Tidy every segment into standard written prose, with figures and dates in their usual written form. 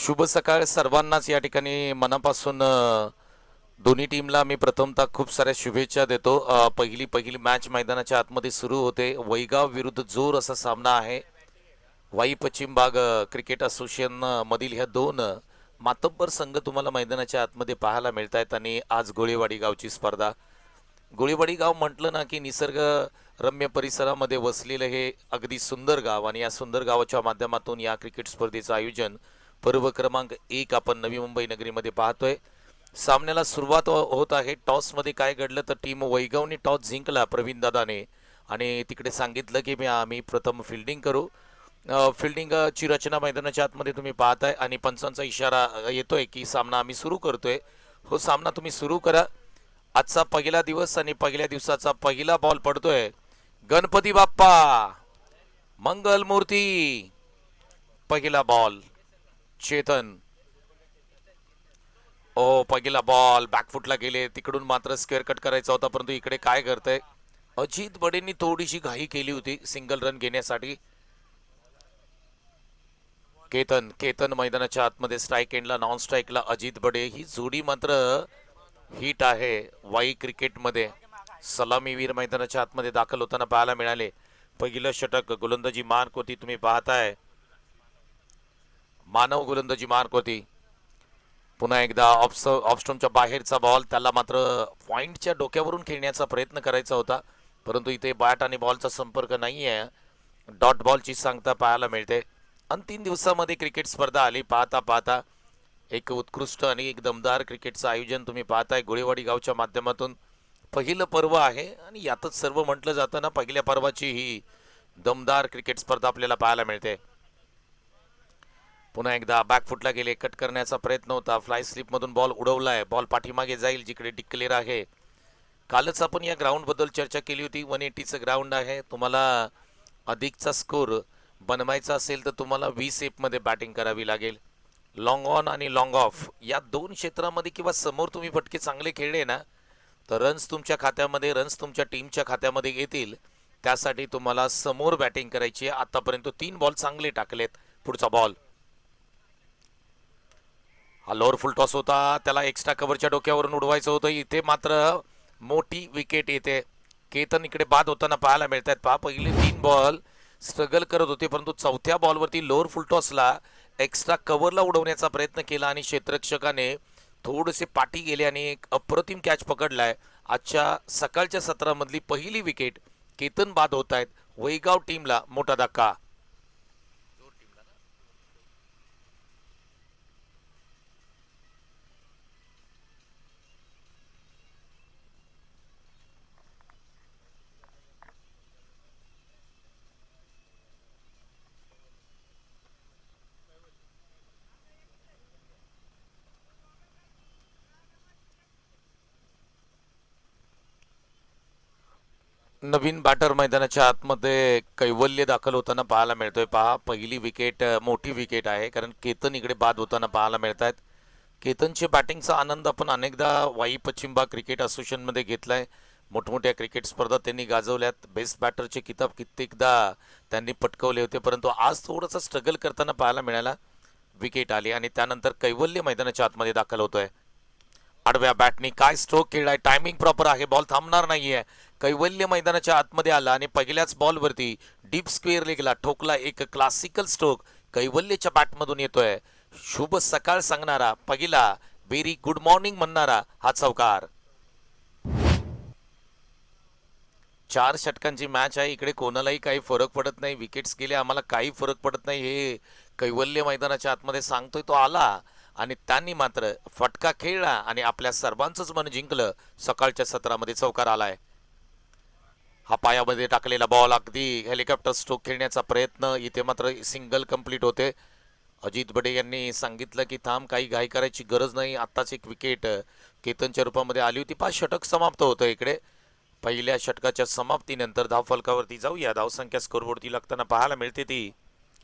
शुभ सकाळ सर्वांनाच या ठिकाणी मनापासून दोन्ही टीमला मी प्रथमतः खूप साऱ्या शुभेच्छा देतो. पहिली पहिली मॅच मैदानाच्या आतमध्ये सुरू होते. वैगाव विरुद्ध जोर असा सामना आहे. वाई पश्चिम भाग क्रिकेट असोसिएशन मधील ह्या दोन मातब्बर संघ तुम्हाला मैदानाच्या आतमध्ये पाहायला मिळत आहेत. आणि आज गोळेवाडी गावची स्पर्धा. गोळेवाडी गाव म्हटलं ना की निसर्ग रम्य परिसरामध्ये वसलेलं हे अगदी सुंदर गाव, आणि या सुंदर गावाच्या माध्यमातून या क्रिकेट स्पर्धेचं आयोजन पर्व क्रमांक 1 आपण नवी मुंबई नगरीमध्ये पाहतोय. सामन्याला सुरुवात होत आहे. टॉसमध्ये काय घडलं तर टीम वैगावने टॉस जिंकला प्रवीण दादाने, आणि तिकडे सांगितलं की आम्ही प्रथम फिल्डिंग करू. फिल्डिंगची रचना मैदानाच्या आतमध्ये तुम्ही पाहताय, आणि पंचांचा इशारा येतोय की सामना आम्ही सुरू करतोय. हो, सामना तुम्ही सुरू करा. आजचा पहिला दिवस आणि पहिल्या दिवसाचा पहिला बॉल पडतोय. गणपती बाप्पा मंगल मूर्ती. पहिला बॉल चेतन. ओ, पहिला बॉल बॅकफुटला गेले. तिकडून मात्र स्क्वेअर कट करायचा होता, परंतु इकडे काय करतंय अजित बडेंनी थोडीशी घाई केली होती सिंगल रन घेण्यासाठी. केतन केतन मैदानाच्या आतमध्ये स्ट्राईक एंडला, नॉन स्ट्राईकला अजित बडे. ही जोडी मात्र हिट आहे वाई क्रिकेटमध्ये. सलामीवीर मैदानाच्या आतमध्ये दाखल होताना पाहायला मिळाले. पहिलं षटक गोलंदाजी मार्क होती तुम्ही पाहताय. मानव गोलंदाजी मार्क होती. पुन्हा एकदा ऑफस्टोमच्या बाहेरचा बॉल. त्याला मात्र पॉइंटच्या डोक्यावरून खेळण्याचा प्रयत्न करायचा होता, परंतु इथे बॅट आणि बॉलचा संपर्क नाही आहे. डॉट बॉलची सांगता पाहायला मिळते. आणि 3 दिवसामध्ये क्रिकेट स्पर्धा आली. पाहता पाहता एक उत्कृष्ट आणि एक दमदार क्रिकेटचं आयोजन तुम्ही पाहताय गोळेवाडी गावच्या माध्यमातून. पहिलं पर्व आहे, आणि यातच सर्व म्हटलं जातं ना. पहिल्या पर्वाची ही दमदार क्रिकेट स्पर्धा आपल्याला पाहायला मिळते. पुन्हा एकदा बॅकफुटला गेले. कट करण्याचा प्रयत्न होता. फ्लाय स्लिपमधून बॉल उडवलाय. बॉल पाठीमागे जाईल जिकडे डिक्लेअर आहे. कालच आपण या ग्राउंडबद्दल चर्चा केली होती. 180चं ग्राउंड आहे. तुम्हाला अधिकचा स्कोर बनवायचा असेल तर तुम्हाला 20 एपमध्ये बॅटिंग करावी लागेल. लॉंग ऑन आणि लॉंग ऑफ या दोन क्षेत्रामध्ये किंवा समोर तुम्ही फटके चांगले खेळले ना, तर रन्स तुमच्या खात्यामध्ये, रन्स तुमच्या टीमच्या खात्यामध्ये येतील. त्यासाठी तुम्हाला समोर बॅटिंग करायची आहे. आतापर्यंत 3 बॉल चांगले टाकलेत. पुढचा बॉल हा लोअर फुल टॉस होता. त्याला एक्स्ट्रा कव्हरच्या डोक्यावरून उडवायचं होतं. इथे मात्र मोठी विकेट येते. केतन इकडे बाद होताना पाहायला मिळत आहेत. पहा, पहिले 3 बॉल स्ट्रगल करत होते, परंतु चौथ्या बॉलवरती लोअर फुल टॉसला एक्स्ट्रा कव्हरला उडवण्याचा प्रयत्न केला, आणि क्षेत्ररक्षकाने थोडेसे पाठी गेले आणि एक अप्रतिम कॅच पकडलाय. आजच्या सकाळच्या सत्रामधली पहिली विकेट. केतन बाद होत आहेत. वैगाव टीमला मोठा धक्का. नवीन बॅटर मैदानाच्या आतमध्ये कैवल्य दाखल होताना पाहायला मिळतोय. पहा, पहिली विकेट मोठी विकेट आहे, कारण केतन इकडे बाद होताना पाहायला मिळत आहेत. केतनचे बॅटिंगचा आनंद आपण अनेकदा वाई पश्चिम भाग क्रिकेट असोसिएशनमध्ये घेतलाय. मोठमोठ्या क्रिकेट स्पर्धा त्यांनी गाजवल्यात. बेस्ट बॅटरचे किताब कित्येकदा त्यांनी पटकवले होते, परंतु आज थोडंसं स्ट्रगल करताना पाहायला मिळाला. विकेट आली, आणि त्यानंतर कैवल्य मैदानाच्या आतमध्ये दाखल होतोय. आडव्या बॅटनी काय स्ट्रोक केलाय. टायमिंग प्रॉपर आहे. बॉल थांबणार नाहीये. कैवल्य मैदानाच्या आतमध्ये आला आणि पहिल्याच बॉलवरती डीप स्क्वेअर लेगला ठोकला. एक क्लासिकल स्ट्रोक कैवल्यच्या बॅटमधून येतोय. शुभ सकाळ सांगणारा, पहिला व्हेरी गुड मॉर्निंग म्हणणारा हा चौकार. 4 षटकांची मॅच आहे. इकडे कोणालाही काही फरक पडत नाही. विकेट्स गेले, आम्हाला काही फरक पडत नाही, हे कैवल्य मैदानाच्या आतमध्ये सांगतोय. तो आला आणि त्यांनी मात्र फटका खेळला आणि आपल्या सर्वांचंच मन जिंकलं. सकाळच्या सत्रामध्ये चौकार आलाय. हा पायामध्ये टाकलेला बॉल, अगदी हेलिकॉप्टर स्ट्रोक खेळण्याचा प्रयत्न. इथे मात्र सिंगल कंप्लीट होते. अजित बडे यांनी सांगितलं की थांब, काही घाई करायची गरज नाही. आत्ताच एक विकेट केतनच्या रूपामध्ये आली होती. 5 षटक समाप्त होतं इकडे. पहिल्या षटकाच्या समाप्तीनंतर धावफलकावरती जाऊया. धावसंख्या स्कोरबोर्डती लागताना पाहायला मिळते ती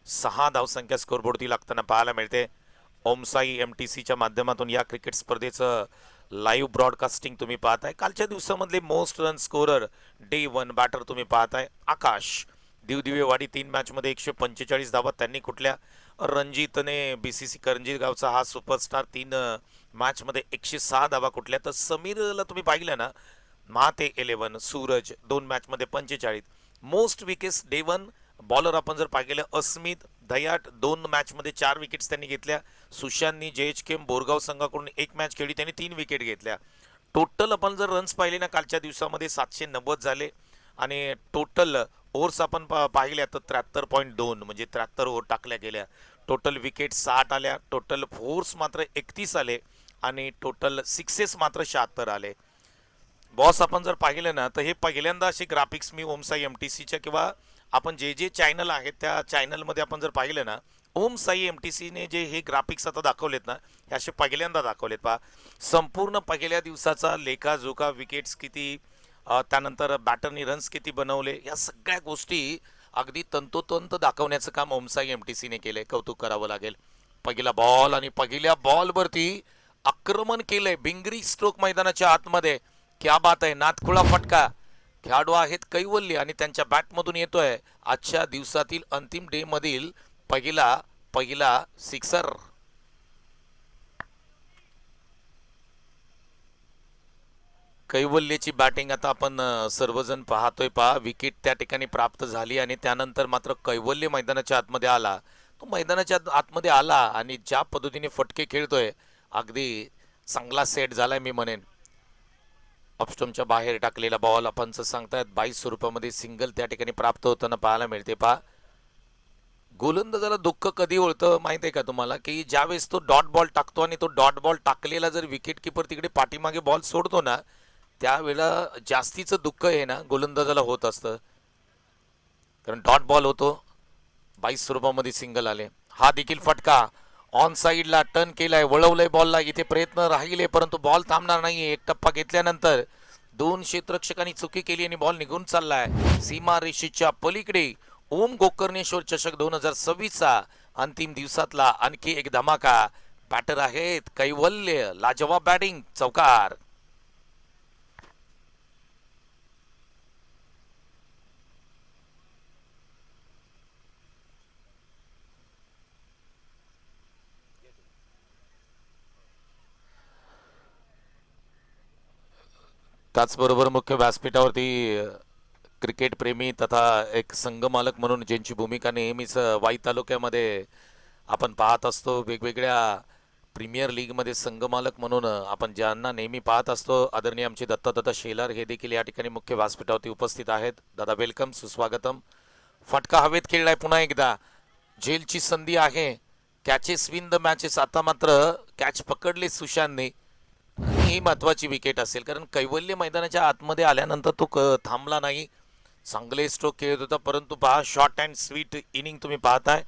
6 धावसंख्या स्कोरबोर्डती लागताना पाहायला मिळते. ओमसाई MTCच्या माध्यमातून या क्रिकेट स्पर्धेचं लाईव्ह ब्रॉडकास्टिंग तुम्ही पाहताय. कालच्या दिवसामधले most run scorer day 1 batter तुम्ही पाहताय आकाश. दिवदिवेवाडी 3 मॅचमध्ये 145 धावा. त्यांनी कुठल्या रणजितने बीसीसी करंजी गावचा हा सुपरस्टार 3 मॅचमध्ये 106 धावा कुठल्या. तर समीरला तुम्ही पाहिलं ना, महाते 11, सूरज 2 मॅचमध्ये 45. मोस्ट विकेट्स डे 1 बॉलर आपण जर पाहिलं अस्मित दयाट 2 मॅचमध्ये 4 विकेट्स त्यांनी घेतल्या. सुशांतनी JHK बोरगाव संघाकडून 1 मॅच खेळली, त्यांनी 3 विकेट घेतल्या. टोटल आपण जर रन्स पाहिले ना कालच्या दिवसामध्ये 790 झाले आणि टोटल ओव्हर्स आपण पाहिल्या तर 73.2 म्हणजे 73 ओव्हर टाकल्या गेल्या. टोटल विकेट 60 आल्या, टोटल फोर्स मात्र 31 आले आणि टोटल सिक्सेस मात्र 76 आले. बॉस आपण जर पाहिलं ना तर हे पहिल्यांदा असे ग्राफिक्स मी ओमसाई MTCच्या किंवा आपण जे चॅनल आहेत त्या चॅनलमध्ये आपण जर पाहिलं ना, ओमसाई MTCने जे हे ग्राफिक्स आता दाखवलेत ना, हे असे पहिल्यांदा दाखवलेत. पहा संपूर्ण पहिल्या दिवसाचा लेखाजोखा, विकेट्स किती, त्यानंतर बॅटरनी रन्स किती बनवले, या सगळ्या गोष्टी अगदी तंतोतंत दाखवण्याचं काम ओमसाई MTCने केलंय. कौतुक करावं लागेल. पहिला बॉल आणि पहिल्या बॉलवरती आक्रमण केलंय बिंगरी स्ट्रोक मैदानाच्या आतमध्ये. क्या बात आहे. नाथखुळा फटका. खेळाडू आहेत कैवल्य आणि त्यांच्या बॅटमधून येतोय आजच्या दिवसातील अंतिम डे मधील पहिला सिक्सर. कैवल्यची बॅटिंग आता आपण सर्वजण पाहतोय. पहा विकेट त्या ठिकाणी प्राप्त झाली आणि त्यानंतर मात्र कैवल्य मैदानाच्या आतमध्ये आला. तो मैदानाच्या आतमध्ये आला आणि ज्या पद्धतीने फटके खेळतोय अगदी चांगला सेट झालाय मी म्हणेन. ऑफस्टॉमच्या बाहेर टाकलेला बॉल आपण सांगतायत 22 स्वरूपामध्ये सिंगल त्या ठिकाणी प्राप्त होताना पाहायला मिळते. पहा गोलंदाजाला दुःख कधी होतं माहिती आहे का तुम्हाला, की ज्यावेळेस तो डॉट बॉल टाकतो आणि तो डॉट बॉल टाकलेला जर विकेट किपर तिकडे पाठीमागे बॉल सोडतो ना, त्यावेळेला जास्तीचं दुःख हे ना गोलंदाजाला होत असतं. कारण डॉट बॉल होतो, 22 स्वरूपामध्ये सिंगल आले. हा देखील फटका ऑन साईडला टर्न केलाय, वळवलंय बॉलला. इथे प्रयत्न राहिले परंतु बॉल थांबणार नाहीये. एक टप्पा घेतल्यानंतर 2 क्षेत्ररक्षकांनी चुकी केली आणि बॉल निघून चाललाय सीमा रेषेच्या पलीकडे. ओम गोकर्णेश्वर चषक 2026चा अंतिम दिवसातला आणखी एक धमाका. बॅटर आहेत कैवल्य. लाजवाब बॅटिंग, चौकार. त्याचबरोबर मुख्य व्यासपीठावरती क्रिकेट प्रेमी तथा एक संघमालक म्हणून ज्यांची भूमिका नेहमीच वाई तालुक्यामध्ये आपण पाहत असतो, वेगवेगळ्या प्रीमियर लीगमध्ये संघमालक म्हणून आपण ज्यांना नेहमी पाहत असतो, आदरणीय आमचे दत्ता शेलार हे देखील या ठिकाणी मुख्य व्यासपीठावरती उपस्थित आहेत. दादा वेलकम, सुस्वागतम. फटका हवेत खेळलाय पुन्हा एकदा. झेलची संधी आहे. Catches win the matches. आता मात्र कॅच पकडले सुशांतने. ही महत्वाची विकेट असेल कारण कैवल्य मैदानाच्या आतमध्ये आल्यानंतर तो थांबला नाही. चांगले स्ट्रोक खेळत होता परंतु पहा शॉर्ट अँड स्वीट इनिंग तुम्ही पाहताय.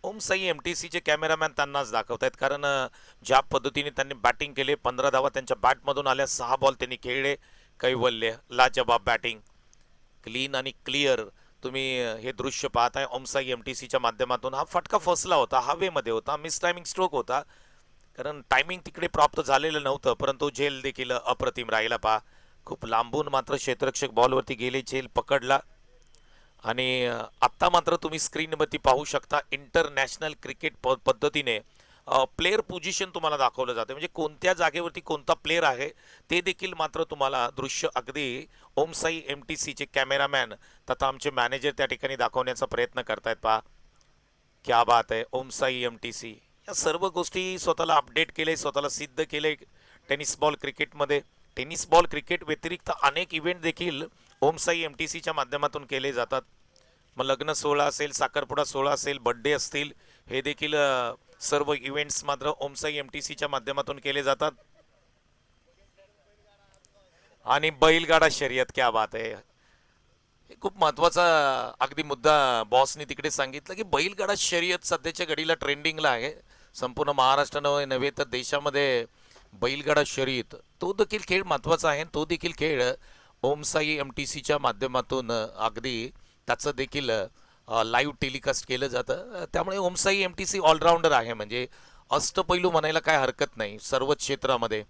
ओमसाई MTCचे कॅमेरामॅन त्यांनाच दाखवतायत कारण ज्या पद्धतीने त्यांनी बॅटिंग केले, 15 धावा त्यांच्या बॅटमधून आल्या, 6 बॉल त्यांनी खेळले. कैवल्य लाजवाब बॅटिंग, क्लीन आणि क्लिअर तुम्ही हे दृश्य पाहताय ओमसाई MTCच्या माध्यमातून. हा फटका फसला होता, हवेमध्ये होता, मिस टायमिंग स्ट्रोक होता कारण टायमिंग तिकडे प्राप्त झालेलं नव्हतं परंतु झेल देखील अप्रतिम राहिला. पहा खूप लांबून मात्र क्षेत्ररक्षक बॉलवरती गेले, झेल पकडला आणि आत्ता मात्र तुम्ही स्क्रीनवरती पाहू शकता इंटरनॅशनल क्रिकेट पद्धतीने प्लेयर पोझिशन तुम्हाला दाखवलं जाते. म्हणजे कोणत्या जागेवरती कोणता प्लेयर आहे ते देखील मात्र तुम्हाला दृश्य अगदी ओमसाई MTCचे कॅमेरामॅन तथा आमचे मॅनेजर त्या ठिकाणी दाखवण्याचा प्रयत्न करतायत. पहा क्या बात आहे. ओमसाई MTC या सर्व गोष्टी स्वतःला अपडेट केले, स्वतःला सिद्ध केले टेनिस बॉल क्रिकेटमध्ये. टेनिस बॉल क्रिकेट व्यतिरिक्त अनेक इव्हेंट देखील ओमसाई MTCच्या माध्यमातून केले जातात. मग लग्न सोहळा असेल, साखरपुडा सोहळा असेल, बर्थडे असतील, हे देखील सर्व इव्हेंट्स मात्र ओमसाई MTCच्या माध्यमातून केले जातात. आणि बैलगाडा शर्यत, क्या बात आहे. खूप महत्वाचा अगदी मुद्दा बॉसनी तिकडे सांगितलं की बैलगाडा शर्यत सध्याच्या घडीला ट्रेंडिंगला आहे. संपूर्ण महाराष्ट्र नव्हे तर देशामध्ये बैलगाडा शर्यत तो देखील खेळ महत्वाचा आहे. तो देखील खेळ ओमसाई MTCच्या माध्यमातून अगदी त्याचं देखील लाईव्ह टेलिकास्ट केलं जातं. त्यामुळे ओमसाई MTC ऑलराऊंडर आहे, म्हणजे अष्टपैलू म्हणायला काय हरकत नाही सर्वच क्षेत्रामध्ये.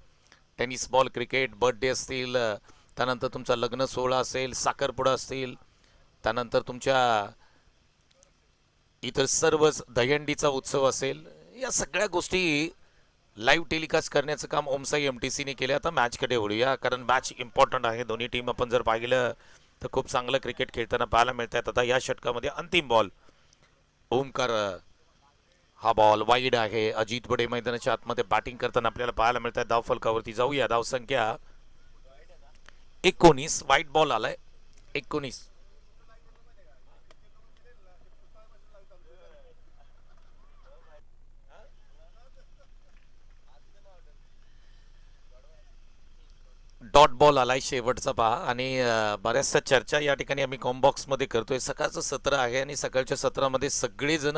टेनिस बॉल क्रिकेट, बर्थडे असतील, त्यानंतर तुमचा लग्न सोहळा असेल, साखरपुडा असतील, त्यानंतर तुमच्या इतर सर्वच दहीहंडीचा उत्सव असेल, या सगळ्या गोष्टी लाईव्ह टेलिकास्ट करण्याचं काम ओमसाई MTCने केलं. आता मॅचकडे वळूया, कारण मॅच इम्पॉर्टंट आहे. दोन्ही टीम आपण जर पाहिलं तर खूप चांगलं क्रिकेट खेळताना पाहायला मिळत आहेत. आता या षटकामध्ये अंतिम बॉल ओमकार, हा बॉल वाईड आहे. अजित बडे मैदानाच्या आतमध्ये बॅटिंग करताना आपल्याला पाहायला मिळत आहे. धाव फलकावरती जाऊया. धाव संख्या 19. वाईट बॉल आलाय 19. डॉट बॉल आलाय शेवटचा पहा. आणि बऱ्याचशा चर्चा या ठिकाणी आम्ही कॉम्बॉक्समध्ये करतोय. सकाळचं सत्र आहे आणि सकाळच्या सत्रामध्ये सगळेजण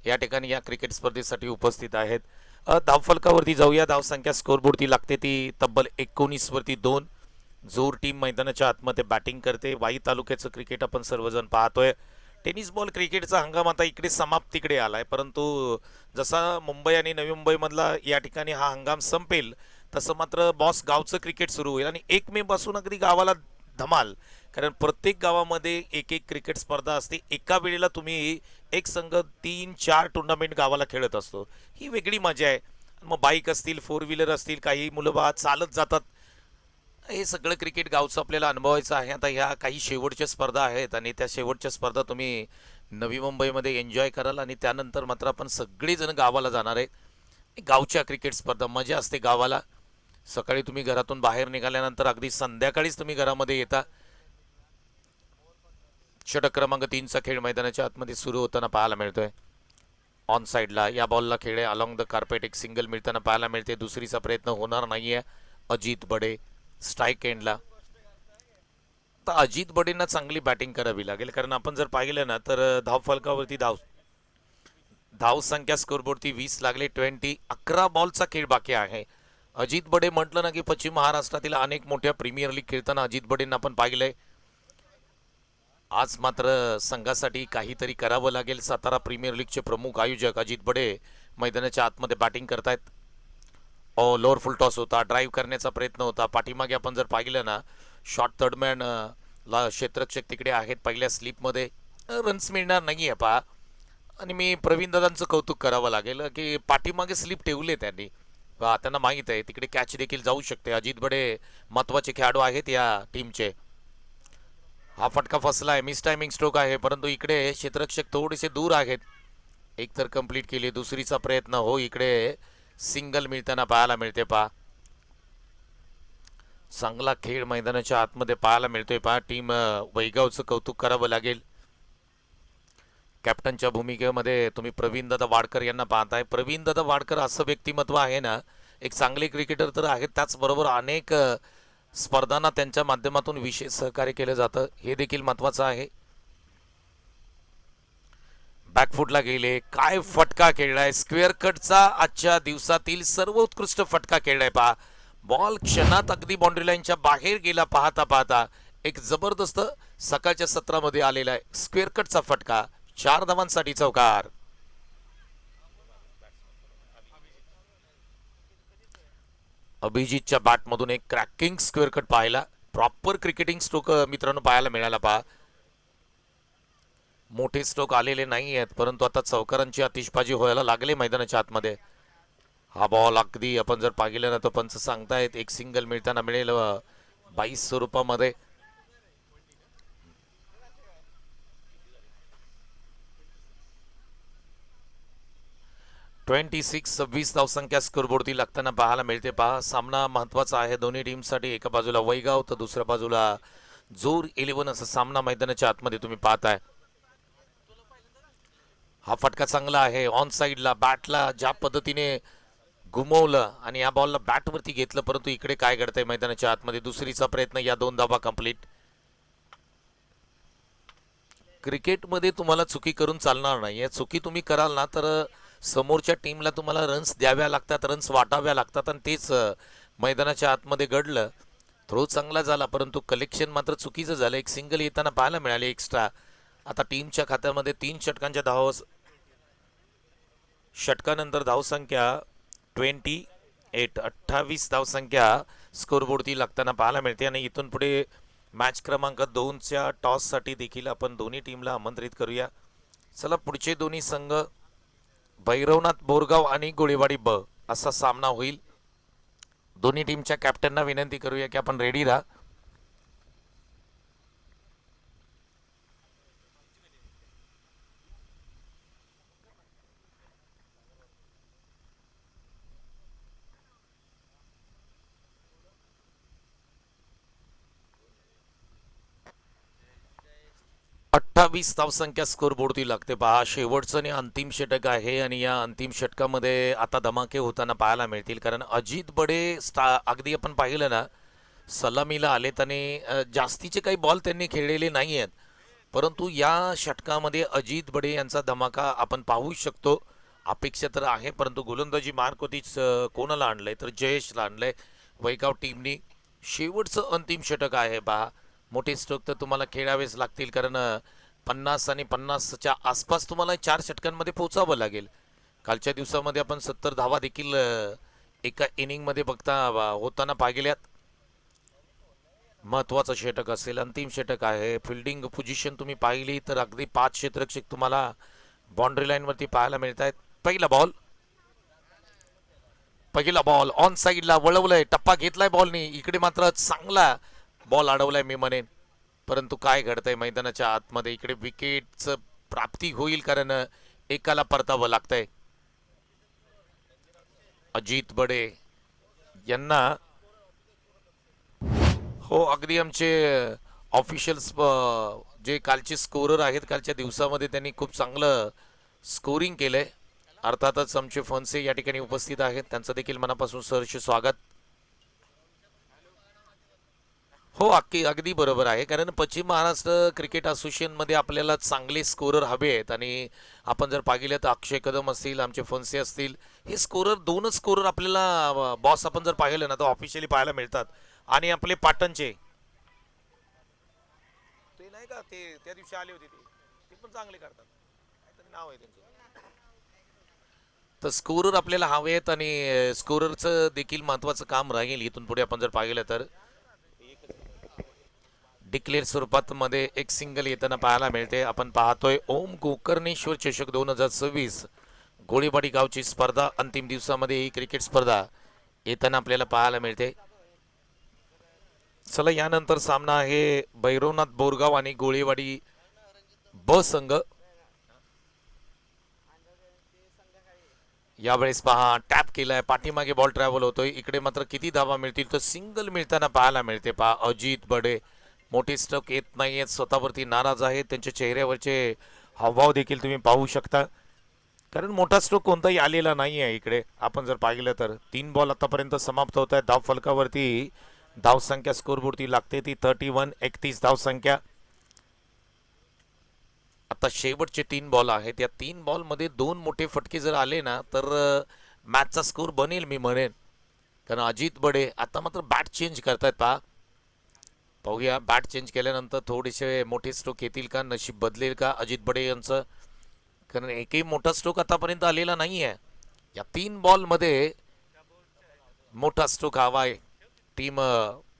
या ठिकाणी या क्रिकेट स्पर्धेसाठी उपस्थित आहेत. धावफलकावरती जाऊया. धावसंख्या स्कोरबोर्डती लागते ती तब्बल 19 वरती 2. जोर टीम मैदानाच्या आतमध्ये बॅटिंग करते. वाई तालुक्याचं क्रिकेट आपण सर्वजण पाहतोय. टेनिस बॉल क्रिकेटचा हंगाम आता इकडे समाप्तीकडे आलाय, परंतु जसा मुंबई आणि नवी मुंबईमधला या ठिकाणी हा हंगाम संपेल, तसं मात्र बॉस गावचं क्रिकेट सुरू होईल. आणि 1 मे पासून अगदी गावाला धमाल, कारण प्रत्येक गावामध्ये एक एक क्रिकेट स्पर्धा असते. एका वेळेला तुम्ही एक संघ 3-4 टुर्नामेंट गावाला खेळत असतो. ही वेगळी मजा आहे. मग बाईक असतील, 4 व्हीलर असतील, काही मुलं बा चालत जातात. हे सगळं क्रिकेट गावचं आपल्याला अनुभवायचं आहे. आता ह्या काही शेवटच्या स्पर्धा आहेत आणि त्या शेवटच्या स्पर्धा तुम्ही नवी मुंबईमध्ये एन्जॉय कराल आणि त्यानंतर मात्र आपण सगळेजण गावाला जाणार आहे. गावच्या क्रिकेट स्पर्धा मजा असते गावाला. सकाळी तुम्ही घरातून बाहेर निघाल्यानंतर अगदी संध्याकाळीच तुम्ही घरामध्ये येता. षटक क्रमांक 3चा खेळ मैदानाच्या आतमध्ये सुरू होताना पाहायला मिळतोय. ऑन साईडला या बॉलला खेळ आहे. अलॉंग द कार्पेट एक सिंगल मिळताना पाहायला मिळते. दुसरीचा प्रयत्न होणार नाहीये. अजित बडे स्ट्राईक एंडला. तर अजित बडेंना चांगली बॅटिंग करावी लागेल, कारण आपण जर पाहिलं ना तर धाव फलकावरती धाव संख्या स्कोरबोर्डती 20 लागले. 11 बॉलचा खेळ बाकी आहे. अजित बडे म्हटलं ना की पश्चिम महाराष्ट्रातील अनेक मोठ्या प्रीमियर लीग खेळताना अजित बडेंना आपण पाहिलंय. आज मात्र संघासाठी काहीतरी करावं लागेल. सातारा प्रीमियर लीगचे प्रमुख आयोजक अजित बडे मैदानाच्या आतमध्ये बॅटिंग करतायत. लोअर फुल टॉस होता, ड्राईव्ह करण्याचा प्रयत्न होता. पाठीमागे आपण जर पाहिलं ना, शॉर्ट थर्डमॅन ला क्षेत्ररक्षक तिकडे आहेत पहिल्या स्लिपमध्ये. रन्स मिळणार नाही आहे पहा. आणि मी प्रवीण दादांचं कौतुक करावं लागेल की पाठीमागे स्लिप ठेवले त्यांनी. त्यांना माहीत आहे तिकडे कॅच देखील जाऊ शकते. अजित बडे महत्त्वाचे खेळाडू आहेत या टीमचे. हा फटका फसला आहे. मिस टायमिंग स्ट्रोक आहे, परंतु इकडे क्षेत्ररक्षक थोडेसे दूर आहेत. एक तर कंप्लीट केली. दुसरीचा प्रयत्न हो, इकडे सिंगल मिळताना पाहायला मिळते पहा. चांगला खेळ मैदानाच्या आतमध्ये पाहायला मिळतोय पहा. टीम वैगावचं कौतुक करावं लागेल. कॅप्टनच्या भूमिकेमध्ये तुम्ही प्रवीण दादा वाडकर यांना पाहताय. प्रवीण दादा वाडकर असं व्यक्तिमत्व आहे ना, एक चांगले क्रिकेटर तर आहेत, त्याचबरोबर अनेक स्पर्धांना त्यांच्या माध्यमातून विशेष सहकार्य केलं जातं, हे देखील महत्त्वाचं आहे. बॅकफुटला गेले. काय फटका खेळलाय. स्क्वेअर कटचा आजच्या दिवसातील सर्वोत्कृष्ट फटका खेळलाय पहा. बॉल क्षणात अगदी बाउंड्री लाईनच्या बाहेर गेला. पाहता पाहता एक जबरदस्त सकाळच्या सत्रामध्ये आलेला आहे स्क्वेअर कटचा फटका. 4 धावांसाठी चौकार. अभिजितच्या बॅटमधून एक क्रॅकिंग स्क्वेअर कट पाहायला. प्रॉपर क्रिकेटिंग स्ट्रोक मित्रांनो पाहायला मिळाला पहा. मोठे स्ट्रोक आलेले नाही आहेत, परंतु आता चौकारांची आतिषबाजी व्हायला लागले मैदानाच्या आतमध्ये. हा बॉल अगदी आपण जर पाहिलं ना तर पंच सांगतायत एक सिंगल मिळताना मिळेल 22 स्वरूपामध्ये. ट्वेंटी 26 धावसंख्या स्कोरबोर्डती लागताना पाहायला मिळते पहा. सामना महत्वाचा आहे दोन्ही टीमसाठी. एका बाजूला वैगाव तर दुसऱ्या बाजूला जोर 11 असा सामना मैदानाच्या आतमध्ये तुम्ही पाहताय. हा फटका चांगला आहे. ऑन साईडला बॅटला ज्या पद्धतीने घुमवलं आणि या बॉलला बॅटवरती घेतलं, परंतु इकडे काय घडतंय मैदानाच्या आतमध्ये. दुसरीचा प्रयत्न. या 2 धावा कंप्लीट. क्रिकेटमध्ये तुम्हाला चुकी करून चालणार नाही. चुकी तुम्ही कराल ना तर समोरच्या टीमला तुम्हाला रन्स द्याव्या लागतात, रन्स वाटाव्या लागतात, आणि तेच मैदानाच्या आतमध्ये घडलं. थ्रो चांगला झाला, परंतु कलेक्शन मात्र चुकीचं झालं. एक सिंगल येताना पाहायला मिळाले एक्स्ट्रा. आता टीमच्या खात्यामध्ये 3 षटकांच्या धावा. षटकानंतर धावसंख्या 28 धावसंख्या स्कोरबोर्डती लागताना पाहायला मिळते. आणि इथून पुढे मॅच क्रमांक 2च्या टॉससाठी देखील आपण दोन्ही टीमला आमंत्रित करूया. चला पुढचे दोन्ही संघ भैरवनाथ बोरगाव आणि गोळीवाडी ब असा सामना होईल. दोन्ही टीमच्या कॅप्टनना विनंती करूया की आपण रेडी राहा. अठ्ठावीस धावसंख्या स्कोरबोर्डती लागते पहा. शेवटचं आणि अंतिम षटक आहे आणि या अंतिम षटकामध्ये आता धमाके होताना पाहायला मिळतील. कारण अजित बडे अगदी आपण पाहिलं ना, सलामीला आलेत आणि जास्तीचे काही बॉल त्यांनी खेळलेले नाही आहेत, परंतु या षटकामध्ये अजित बडे यांचा धमाका आपण पाहू शकतो. अपेक्षा तर आहे, परंतु गोलंदाजी मार्कोतीच कोणाला आणलंय तर जयेशला आणलंय वैगाव टीमनी. शेवटचं अंतिम षटक आहे पहा. मोठे स्ट्रोक तर तुम्हाला खेळावेच लागतील, कारण 50 आणि 50च्या आसपास तुम्हाला 4 षटकांमध्ये पोहोचावं लागेल. कालच्या दिवसामध्ये आपण 70 धावा देखील एका इनिंगमध्ये बघता होताना पाहिल्यात. महत्त्वाचं षटक असेल, अंतिम षटक आहे. फिल्डिंग पोझिशन तुम्ही पाहिली तर अगदी 5 क्षेत्ररक्षक तुम्हाला बाउंड्री लाईनवरती पाहायला मिळत आहेत. पहिला बॉल ऑन साईडला वळवलंय, टप्पा घेतलाय बॉलनी. इकडे मात्र चांगला बॉल अडवलाय मी म्हणेन, परंतु काय घडतंय मैदानाच्या आतमध्ये. इकडे विकेटचं प्राप्ती होईल, कारण एकाला परतावं लागतंय. अजित बडे यांना हो, अगदी आमचे ऑफिशियल्स जे कालचे स्कोरर आहेत, कालच्या दिवसामध्ये त्यांनी खूप चांगलं स्कोरिंग केलंय. अर्थातच आमचे फनसे या ठिकाणी उपस्थित आहेत, त्यांचं देखील मनापासून सहर्ष स्वागत. हो, अगदी बरोबर आहे, कारण पश्चिम महाराष्ट्र क्रिकेट असोसिएशनमध्ये आपल्याला चांगले स्कोरर हवे आहेत. आणि आपण जर पाहिलं तर अक्षय कदम असतील, आमचे फनसे असतील, हे स्कोरर दोनच स्कोरर आपल्याला बॉस आपण जर पाहिलं ना तर ऑफिशियली पाहायला मिळतात. आणि आपले पाटणचे ते नाही का, ते त्या दिवशी आले होते, ते पण चांगले करतात, काहीतरी नाव आहे त्यांचं. तर स्कोरर आपल्याला हवे आहेत आणि स्कोररचं देखील महत्त्वाचं काम राहील इथून पुढे. आपण जर पाहिलं तर डिक्लेअर स्वरूपात मध्ये एक सिंगल येताना पाहायला मिळते. आपण पाहतोय ओम गोकर्णेश्वर चषक 2026 गोळीबाडी गावची स्पर्धा. अंतिम दिवसामध्ये ही क्रिकेट स्पर्धा येताना आपल्याला पाहायला मिळते. चला, यानंतर सामना आहे भैरवनाथ बोरगाव आणि गोळीवाडी ब संघ. यावेळेस पहा, टॅप केलाय, पाठीमागे बॉल ट्रॅव्हल होतोय. इकडे मात्र किती धावा मिळतील तर सिंगल मिळताना पाहायला मिळते पहा. अजित बडे मोठे स्ट्रोक येत नाहीयेत, स्वतःवरती नाराज आहेत. त्यांच्या चेहऱ्यावरचे हावभाव देखील तुम्ही पाहू शकता, कारण मोठा स्ट्रोक कोणताही आलेला नाही आहे. इकडे आपण जर पाहिलं तर 3 बॉल आतापर्यंत समाप्त होत आहेत. धाव फलकावरती धावसंख्या स्कोरबोर्डती लागते ती 31 धावसंख्या. आता शेवटचे 3 बॉल आहेत. या 3 बॉलमध्ये 2 मोठे फटके जर आले ना तर मॅचचा स्कोर बनेल मी म्हणेन, कारण अजित बडे आता मात्र बॅट चेंज करतायत पहा. पाहूया, बॅट चेंज केल्यानंतर थोडेसे मोठे स्ट्रोक येतील का, नशीब बदलेल का अजित बडे यांचं, कारण एकही मोठा स्ट्रोक आतापर्यंत आलेला नाही आहे. या 3 बॉलमध्ये मोठा स्ट्रोक हवा आहे. टीम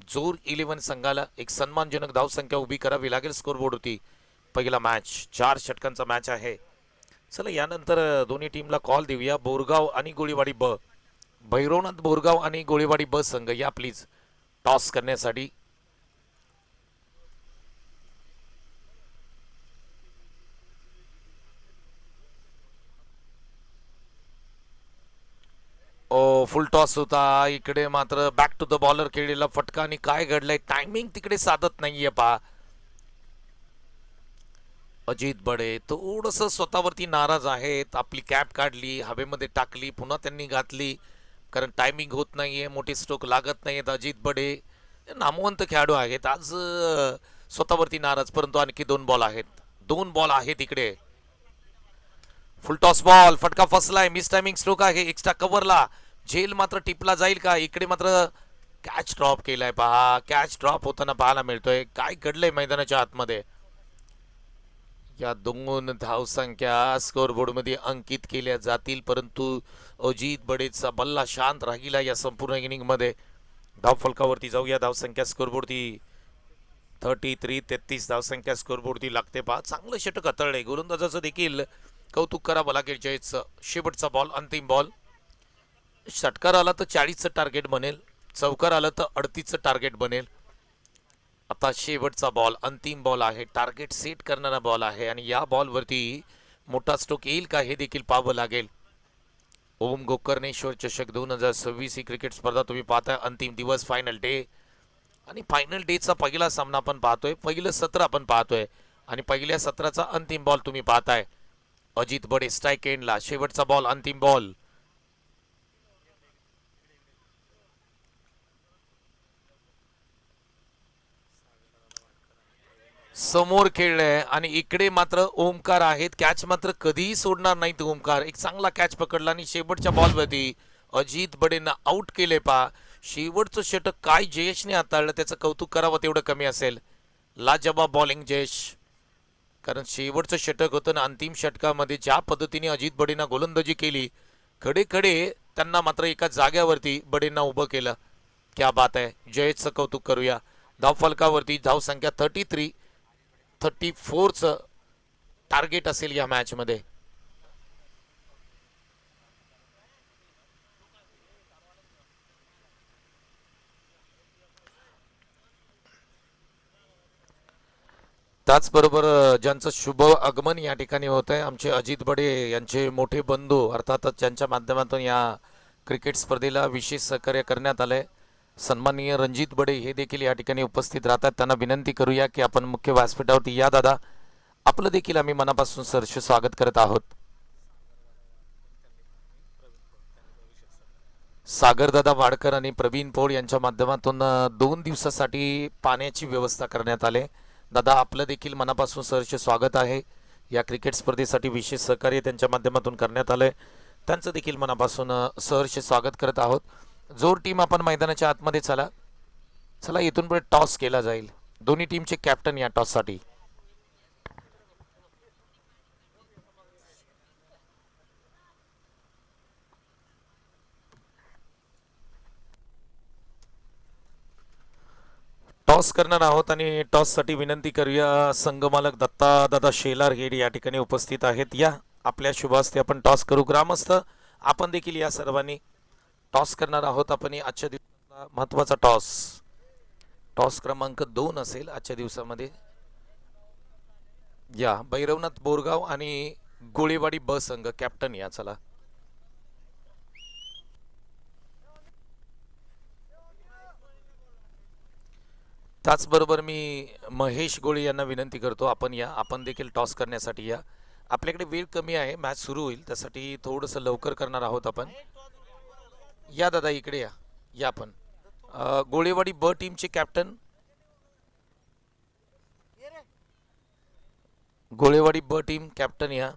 जोर 11 संघाला एक सन्मानजनक धावसंख्या उभी करावी लागेल स्कोरबोर्डवरती. पहिला मॅच 4 षटकांचा मॅच आहे. चला, यानंतर दोन्ही टीमला कॉल देऊया. बोरगाव आणि गोळीवाडी ब, भैरवनाथ बोरगाव आणि गोळीवाडी ब संघ या प्लीज टॉस करण्यासाठी. ओ, फुल टॉस होता. इकडे मात्र बॅक टू द बॉलर खेळलेला फटका, आणि काय घडलंय, टायमिंग तिकडे साधत नाहीये पहा. अजित बडे थोडस स्वतःवरती नाराज आहेत. आपली कॅप काढली, हवेमध्ये टाकली, पुन्हा त्यांनी घातली, कारण टायमिंग होत नाहीये, मोठे स्ट्रोक लागत नाहीयेत. अजित बडे नामवंत खेळाडू आहेत, आज स्वतःवरती नाराज. परंतु आणखी 2 बॉल आहेत, 2 बॉल आहेत इकडे. फुल टॉस बॉल, फटका फसलाय, मिस टायमिंग स्ट्रोक आहे. एक्स्ट्रा कव्हरला झेल मात्र टिपला जाईल का. इकडे मात्र कॅच ड्रॉप केलाय पहा. कॅच ड्रॉप होताना पाहायला मिळतोय. काय घडलंय मैदानाच्या आतमध्ये. या 2 धावसंख्या स्कोरबोर्डमध्ये अंकित केल्या जातील, परंतु अजित बडेचा बल्ला शांत राहिला या संपूर्ण इनिंगमध्ये. धाव फलकावरती जाऊया. धावसंख्या स्कोरबोर्डती 33 धावसंख्या स्कोरबोर्डती लागते पहा. चांगलं षटक हाताळलंय गोलंदाजाचं देखील कौतुक करावं लागेल जयेशचं. शेवटचा बॉल, अंतिम बॉल. षटकार आला तर 40चं टार्गेट बनेल, चौकार आलं तर 38चं टार्गेट बनेल. आता शेवटचा बॉल, अंतिम बॉल आहे, टार्गेट सेट करणारा बॉल आहे आणि या बॉलवरती मोठा स्ट्रोक येईल का हे देखील पाहावं लागेल. ओम गोकर्णेश्वर चषक 2026 ही क्रिकेट स्पर्धा तुम्ही पाहताय. अंतिम दिवस, फायनल डे आणि फायनल डेचा पहिला सामना आपण पाहतोय, पहिलं सत्र आपण पाहतोय आणि पहिल्या सत्राचा अंतिम बॉल तुम्ही पाहताय. अजित बडे स्ट्राईक एंडला, शेवटचा बॉल, अंतिम बॉल. समोर खेळलंय आणि इकडे मात्र ओमकार आहेत. कॅच मात्र कधीही सोडणार नाहीत ओमकार. एक चांगला कॅच पकडला आणि शेवटच्या बॉलवरती अजित बडेंना आउट केले पा. शेवटचं षटक काय जयेशने हाताळलं, त्याचं कौतुक करावं तेवढं कमी असेल. लाजवाब बॉलिंग जयेश, कारण शेवटचं षटक होतं ना, अंतिम षटकामध्ये ज्या पद्धतीने अजित बडेंना गोलंदाजी केली, खडे खडे त्यांना मात्र एका जाग्यावरती बडेंना उभं केलं. क्या बात आहे, जयेशचं कौतुक करूया. धावफलकावरती धावसंख्या 34चं टार्गेट असेल या मॅचमध्ये. त्याचबरोबर ज्यांचं शुभ आगमन या ठिकाणी होत आहे, आमचे अजित बडे यांचे मोठे बंधू, अर्थातच ज्यांच्या माध्यमातून या क्रिकेट स्पर्धेला विशेष सहकार्य करण्यात आलंय, सन्माननीय रणजित बडे हे देखील या ठिकाणी उपस्थित राहतात. त्यांना विनंती करूया की आपण मुख्य व्यासपीठावरती या दादा. आपलं देखील आम्ही मनापासून सहर्ष स्वागत करत आहोत. सागरदादा वाडकर आणि प्रवीण पौळ यांच्या माध्यमातून 2 दिवसासाठी पाण्याची व्यवस्था करण्यात आली. दादा आपलं देखील मनापासून सहर्ष स्वागत आहे. या क्रिकेट स्पर्धेसाठी विशेष सहकार्य त्यांच्या माध्यमातून करण्यात आलंय, त्यांचं देखील मनापासून सहर्ष स्वागत करत आहोत. जोर टीम आपण मैदानाच्या आतमध्ये चला. चला इथून पुढे टॉस केला जाईल. दोन्ही टीमचे कॅप्टन या टॉससाठी. टॉस करणार आहोत आणि टॉससाठी विनंती करूया. संघमालक दत्ता दादा शेलार हे या ठिकाणी उपस्थित आहेत. या आपल्या शुभ हस्ते आपण टॉस करू. ग्रामस्थ आपण देखील या सर्वांनी टॉस करणार आहोत. आपण आजच्या दिवसाचा महत्त्वाचा टॉस, टॉस क्रमांक 2 असेल आजच्या दिवसामध्ये. या भैरवनाथ बोरगाव आणि गोळेवाडी ब संघ कॅप्टन या. चला त्याचबरोबर मी महेश गोळे यांना विनंती करतो, आपण या, आपण देखील टॉस करण्यासाठी या. आपल्याकडे वेळ कमी आहे, मॅच सुरू होईल, त्यासाठी थोडंसं लवकर करणार आहोत आपण. या दादा इकडे या. या आपण गोळेवाडी ब टीमचे कॅप्टन, गोळेवाडी ब टीम कॅप्टन या.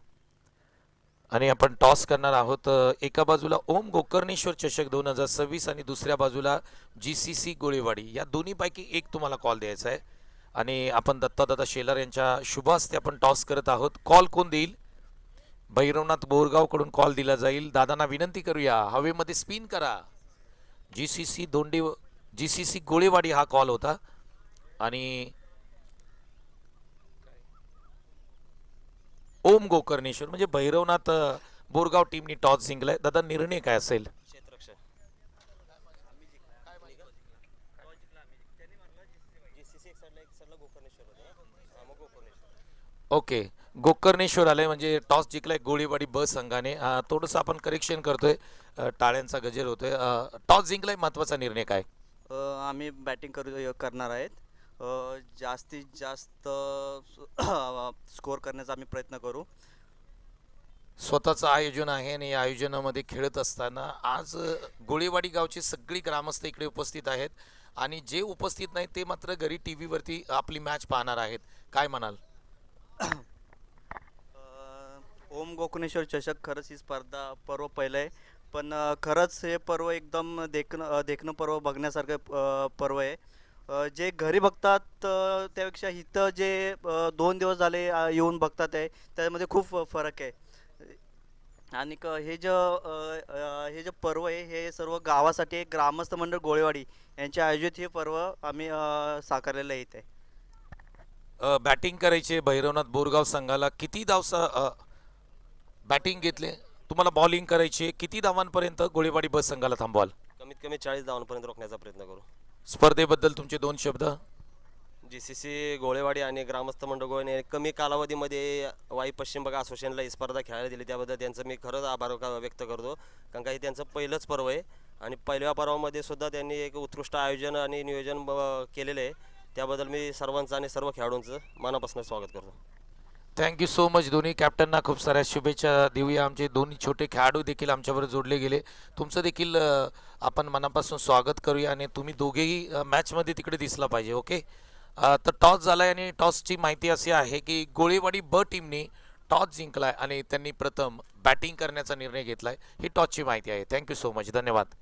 आणि आपण टॉस करणार आहोत. एका बाजूला ओम गोकर्णेश्वर चषक 2026 आणि दुसऱ्या बाजूला GCC गोळेवाडी. या दोन्हीपैकी एक तुम्हाला कॉल द्यायचा आहे आणि आपण दत्तादादा शेलार यांच्या शुभ हस्ते आपण टॉस करत आहोत. कॉल कोण देईल? भैरवनाथ बोरगाव कडून कॉल दिला जाईल. दादांना विनंती करूया, हवेमध्ये स्पिन करा. GCC गोळेवाडी हा कॉल होता आणि ओम गोकर्णेश्वर म्हणजे भैरवनाथ बोरगाव टीमनी टॉस जिंकलाय. दादा निर्णय काय असेल? ओके, गोकर्णेश्वर आलंय म्हणजे टॉस जिंकलाय गोळीवाडी ब संघाने. थोडंसं आपण करेक्शन करतोय, टाळ्यांचा गजर होतोय. टॉस जिंकलाय, महत्वाचा निर्णय काय? आम्ही बॅटिंग करणार आहेत. जास्तीत जास्त स्कोअर करण्याचा आम्ही प्रयत्न करू. स्वतःचं आयोजन आहे आणि या आयोजनामध्ये खेळत असताना आज गोळेवाडी गावचे सगळी ग्रामस्थ इकडे उपस्थित आहेत आणि जे उपस्थित नाहीत ते मात्र घरी टी व्हीवरती आपली मॅच पाहणार आहेत. काय म्हणाल? ओम गोकर्णेश्वर चषक खरंच ही स्पर्धा पर्व पहिलं आहे, पण खरंच हे पर्व एकदम देखणं पर्व बघण्यासारखं पर्व आहे. जे घरी बघतात त्यापेक्षा इथं जे 2 दिवस झाले येऊन बघतात आहे त्यामध्ये खूप फरक आहे. आणि हे जे पर्व आहे हे सर्व गावासाठी ग्रामस्थ मंडळ गोळेवाडी यांचे आयोजित हे पर्व आम्ही साकारलेलं आहे इथे. बॅटिंग करायचे भैरवनाथ बोरगाव संघाला किती बॅटिंग घेतले, तुम्हाला बॉलिंग करायची किती धावांपर्यंत गोळीबाडी बस संघाला थांबवाल? कमीत कमी 40 धावांपर्यंत रोखण्याचा प्रयत्न करू. स्पर्धेबद्दल तुमचे 2 शब्द. GCC गोळेवाडी आणि ग्रामस्थ मंडळाने कमी कालावधीमध्ये वाई पश्चिम भाग असोसिएशनला ही स्पर्धा खेळायला दिली, त्याबद्दल त्यांचं मी खरंच आभार व्यक्त करतो. कारण का हे त्यांचं पहिलंच पर्व आहे आणि पहिल्या पर्वामध्ये सुद्धा त्यांनी एक उत्कृष्ट आयोजन आणि नियोजन केलेलं आहे. त्याबद्दल मी सर्वांचं आणि सर्व खेळाडूंचं मनापासून स्वागत करतो. Thank you so much. दोन्ही कॅप्टनना खूप साऱ्या शुभेच्छा देऊया. आमचे दोन्ही छोटे खेळाडू देखील आमच्याबरोबर जोडले गेले. तुमचं देखील आपण मनापासून स्वागत करूया आणि तुम्ही दोघेही मॅचमध्ये तिकडे दिसला पाहिजे. ओके. तर टॉस झालाय आणि टॉसची माहिती अशी आहे की गोळेवाडी ब टीमने टॉस जिंकलाय आणि त्यांनी प्रथम बॅटिंग करण्याचा निर्णय घेतलाय. ही टॉसची माहिती आहे. Thank you so much. धन्यवाद.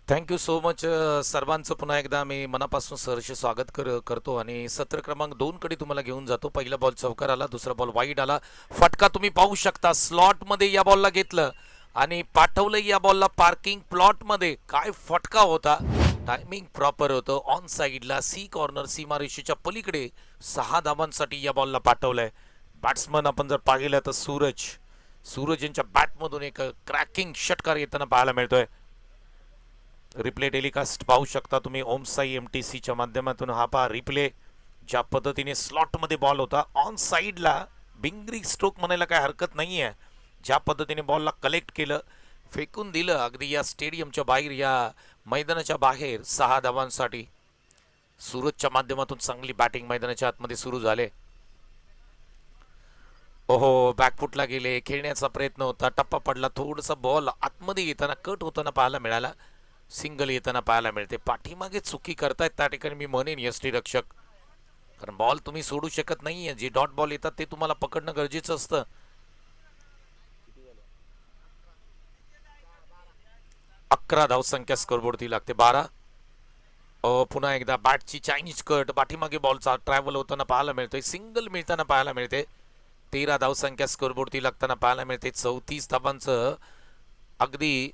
Thank you so much. सर्वांचं पुन्हा एकदा मी मनापासून सहर्ष स्वागत करतो आणि सत्र क्रमांक 2 कडे तुम्हाला घेऊन जातो. पहिला बॉल चौकार आला, दुसरा बॉल वाईड आला. फटका तुम्ही पाहू शकता. स्लॉटमध्ये या बॉलला घेतलं आणि पाठवलं या बॉलला पार्किंग प्लॉटमध्ये. काय फटका होता. टायमिंग प्रॉपर होतं. ऑन साईडला सी कॉर्नर सीमारेषेच्या पलीकडे 6 धावांसाठी या बॉलला पाठवलंय. बॅट्समन आपण जर पाहिलं तर सूरज यांच्या बॅटमधून एक क्रॅकिंग षटकार येताना पाहायला मिळतोय. रिप्ले टेलिकास्ट पाहू शकता तुम्ही ओम साई MTCच्या माध्यमातून. हा पहा रिप्ले. ज्या पद्धतीने स्लॉटमध्ये बॉल होता ऑन साईडला, बिंगरी स्ट्रोक म्हणायला काय हरकत नाही आहे. ज्या पद्धतीने बॉलला कलेक्ट केलं, फेकून दिलं अगदी या स्टेडियमच्या बाहेर, या मैदानाच्या बाहेर 6 धावांसाठी. सूरजच्या माध्यमातून चांगली बॅटिंग मैदानाच्या आतमध्ये सुरू झाले. ओहो, बॅकफुटला गेले. खेळण्याचा प्रयत्न होता, टप्पा पडला. थोडासा बॉल आतमध्ये येताना कट होताना पाहायला मिळाला. सिंगल येताना पाहायला मिळते. पाठीमागे चुकी करतायत त्या ठिकाणी मी म्हणेन यष्टीरक्षक, कारण बॉल तुम्ही सोडू शकत नाहीये. जे डॉट बॉल येतात ते तुम्हाला पकडणं गरजेचं असतं. अकरा धावसंख्या स्कोरबोर्डती लागते. 12. पुन्हा एकदा बॅटची चायनीज कट, पाठीमागे बॉलचा ट्रॅव्हल होताना पाहायला मिळतोय. सिंगल मिळताना पाहायला मिळते. 13 धावसंख्या स्कोरबोर्डती लागताना पाहायला मिळते. 34 धावांचं अगदी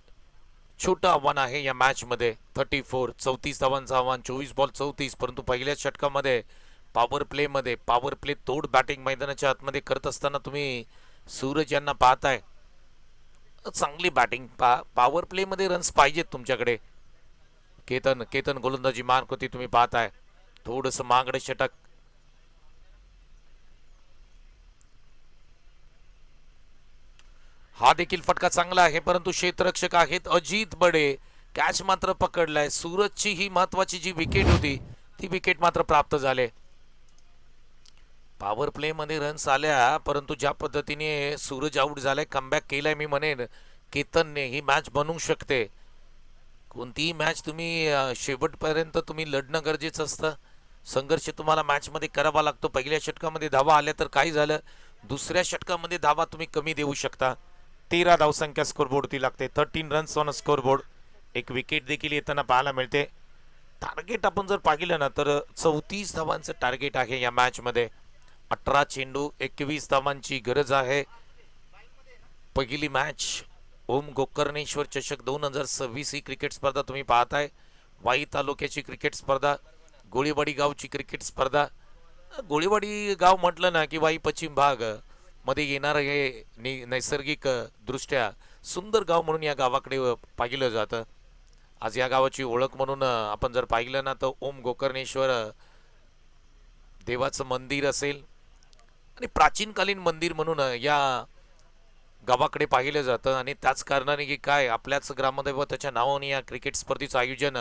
छोटं आव्हान आहे या मॅच मध्ये. 34 धावांचं आव्हान. 24 बॉल 34. परंतु पहिल्या षटकामध्ये पॉवर प्ले तोड बॅटिंग मैदानाच्या आतमध्ये करत असताना तुम्ही सूरज यांना पाहताय. चांगली बॅटिंग. पॉवर प्ले मध्ये रन्स पाहिजेत तुमच्याकडे. केतन गोलंदाजी मार्क होती तुम्ही पाहताय. थोडस मागडे षटक. हा देखील फटका चांगला आहे, परंतु क्षेत्ररक्षक आहेत अजित बडे. कॅच मात्र पकडलाय. सूरजची ही महत्वाची जी विकेट होती ती विकेट मात्र प्राप्त झाले. पॉवर प्ले मध्ये रन्स आल्या, परंतु ज्या पद्धतीने सूरज आउट झालाय, कमबॅक केलाय, मी म्हणेन केतनने ही मॅच बनवू शकते. कोणतीही मॅच तुम्ही शेवटपर्यंत तुम्ही लढणं गरजेचं असतं. संघर्ष तुम्हाला मॅच मध्ये करावा लागतो. पहिल्या षटकामध्ये धावा आल्या तर काही झालं, दुसऱ्या षटकामध्ये धावा तुम्ही कमी देऊ शकता. 13 धावसंख्या स्कोरबोर्डती लागते. 13 रन्स ऑन स्कोरबोर्ड. एक विकेट देखील येताना पाहायला मिळते. टार्गेट आपण जर पाहिलं ना तर 34 धावांचं टार्गेट आहे या मॅच मध्ये. 18 चेंडू 21 धावांची गरज आहे. पहिली मॅच ओम गोकर्णेश्वर चषक 2026 ही क्रिकेट स्पर्धा तुम्ही पाहताय. वाई तालुक्याची क्रिकेट स्पर्धा, गोळीवाडी गावची क्रिकेट स्पर्धा. गोळीवाडी गाव म्हटलं ना की वाई पश्चिम भाग मध्ये येणार हे नैसर्गिक दृष्ट्या सुंदर गाव म्हणून या गावाकडे पाहिलं जातं. आज या गावाची ओळख म्हणून आपण जर पाहिलं ना तर ओम गोकर्णेश्वर देवाचं मंदिर असेल आणि प्राचीनकालीन मंदिर म्हणून या गावाकडे पाहिलं जातं आणि त्याच कारणाने की काय आपल्याच ग्रामदैवताच्या नावाने या क्रिकेट स्पर्धेचं आयोजन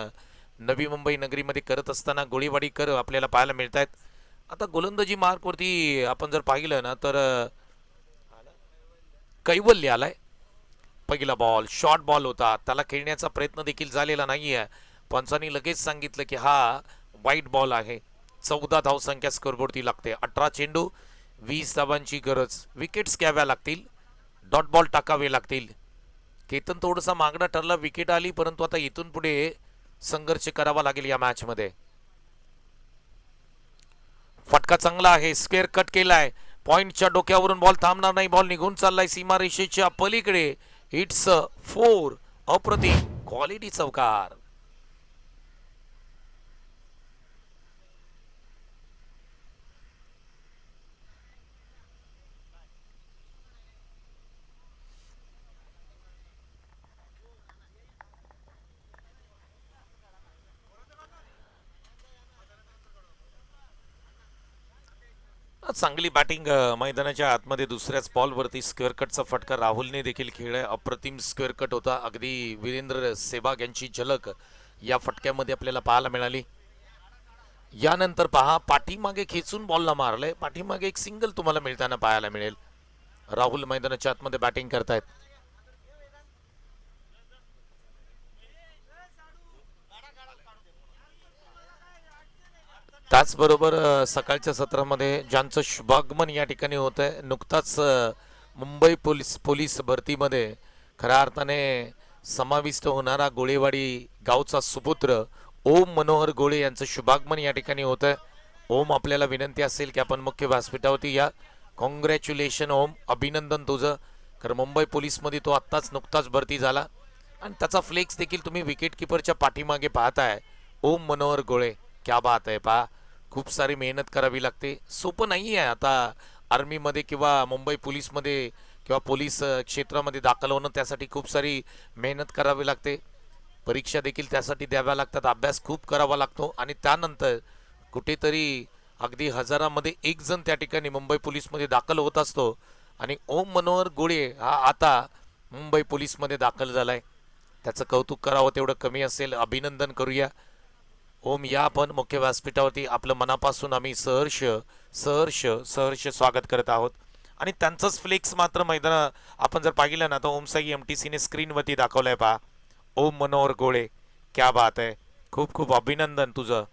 नवी मुंबई नगरीमध्ये करत असताना गोळीबाडीकर आपल्याला पाहायला मिळत आहेत. आता गोलंदाजी मार्कवरती आपण जर पाहिलं ना तर कैवल्य आलाय. पहिला बॉल शॉर्ट बॉल होता, त्याला खेळण्याचा प्रयत्न देखील झालेला नाहीये. पंचांनी लगेच सांगितलं की हा वाईट बॉल आहे. 14 धावसंख्या स्कोरबोर्डती लागते. 18 चेंडू 20 धावांची गरज. विकेट्स घ्याव्या लागतील, डॉट बॉल टाकावे लागतील. केतन थोडासा मागणा ठरला, विकेट आली, परंतु आता इथून पुढे संघर्ष करावा लागेल या मॅच मध्ये. फटका चांगला आहे, स्क्वेअर कट केलाय, पॉइंटच्या डोक्यावरून बॉल थांबणार नाही, बॉल निघून चाललाय सीमारेषेच्या पलीकडे. इट्स 4. अप्रतिम क्वालिटी चौकार. चांगली बॅटिंग मैदानाच्या आतमध्ये दुसऱ्याच बॉलवरती स्क्वेअर कटचा फटका राहुलने देखील खेळलाय. अप्रतिम स्क्वेअर कट होता. अगदी वीरेंद्र सेहवाग यांची झलक या फटक्यामध्ये आपल्याला पाहायला मिळाली. यानंतर पहा, पाठीमागे खेचून बॉलला मारलंय, पाठीमागे एक सिंगल तुम्हाला मिळताना पाहायला मिळेल. राहुल मैदानाच्या आतमध्ये बॅटिंग करतायत. त्याचबरोबर सकाळच्या सत्रामध्ये ज्यांचं शुभागमन या ठिकाणी होत आहे, नुकताच मुंबई पोलीस भरतीमध्ये खऱ्या अर्थाने समाविष्ट होणारा गोळेवाडी गावचा सुपुत्र ओम मनोहर गोळे यांचं शुभागमन या ठिकाणी होत आहे. ओम, आपल्याला विनंती असेल की आपण मुख्य व्यासपीठावरती या. कॉंग्रॅच्युलेशन ओम, अभिनंदन तुझं. कारण मुंबई पोलीसमध्ये तो आत्ताच नुकताच भरती झाला आणि त्याचा फ्लेक्स देखील तुम्ही विकेट किपरच्या पाठीमागे पाहताय. ओम मनोहर गोळे, क्या बात आहे. पहा, खूप सारी मेहनत करावी लागते, सोपं नाही आहे आता आर्मीमध्ये किंवा मुंबई पोलीसमध्ये किंवा पोलीस क्षेत्रामध्ये दाखल होणं. त्यासाठी खूप सारी मेहनत करावी लागते, परीक्षा देखील त्यासाठी द्याव्या लागतात, अभ्यास खूप करावा लागतो आणि त्यानंतर कुठेतरी अगदी हजारामध्ये एक जण त्या ठिकाणी मुंबई पोलीसमध्ये दाखल होत असतो आणि ओम मनोहर गोळे हा आता मुंबई पोलीसमध्ये दाखल झालाय. त्याचं कौतुक करावं तेवढं कमी असेल. अभिनंदन करूया ओम. या आपण मुख्य व्यासपीठावरती आपलं मनापासून आम्ही सहर्ष सहर्ष सहर्ष स्वागत करत आहोत. आणि त्यांचंच फ्लेक्स मात्र मैदान आपण जर पाहिलं ना तर ओमसाई एमटीसीने स्क्रीनवरती दाखवलंय. पहा, ओम मनोहर गोळे, क्या बात आहे. खूप खूप अभिनंदन तुझं.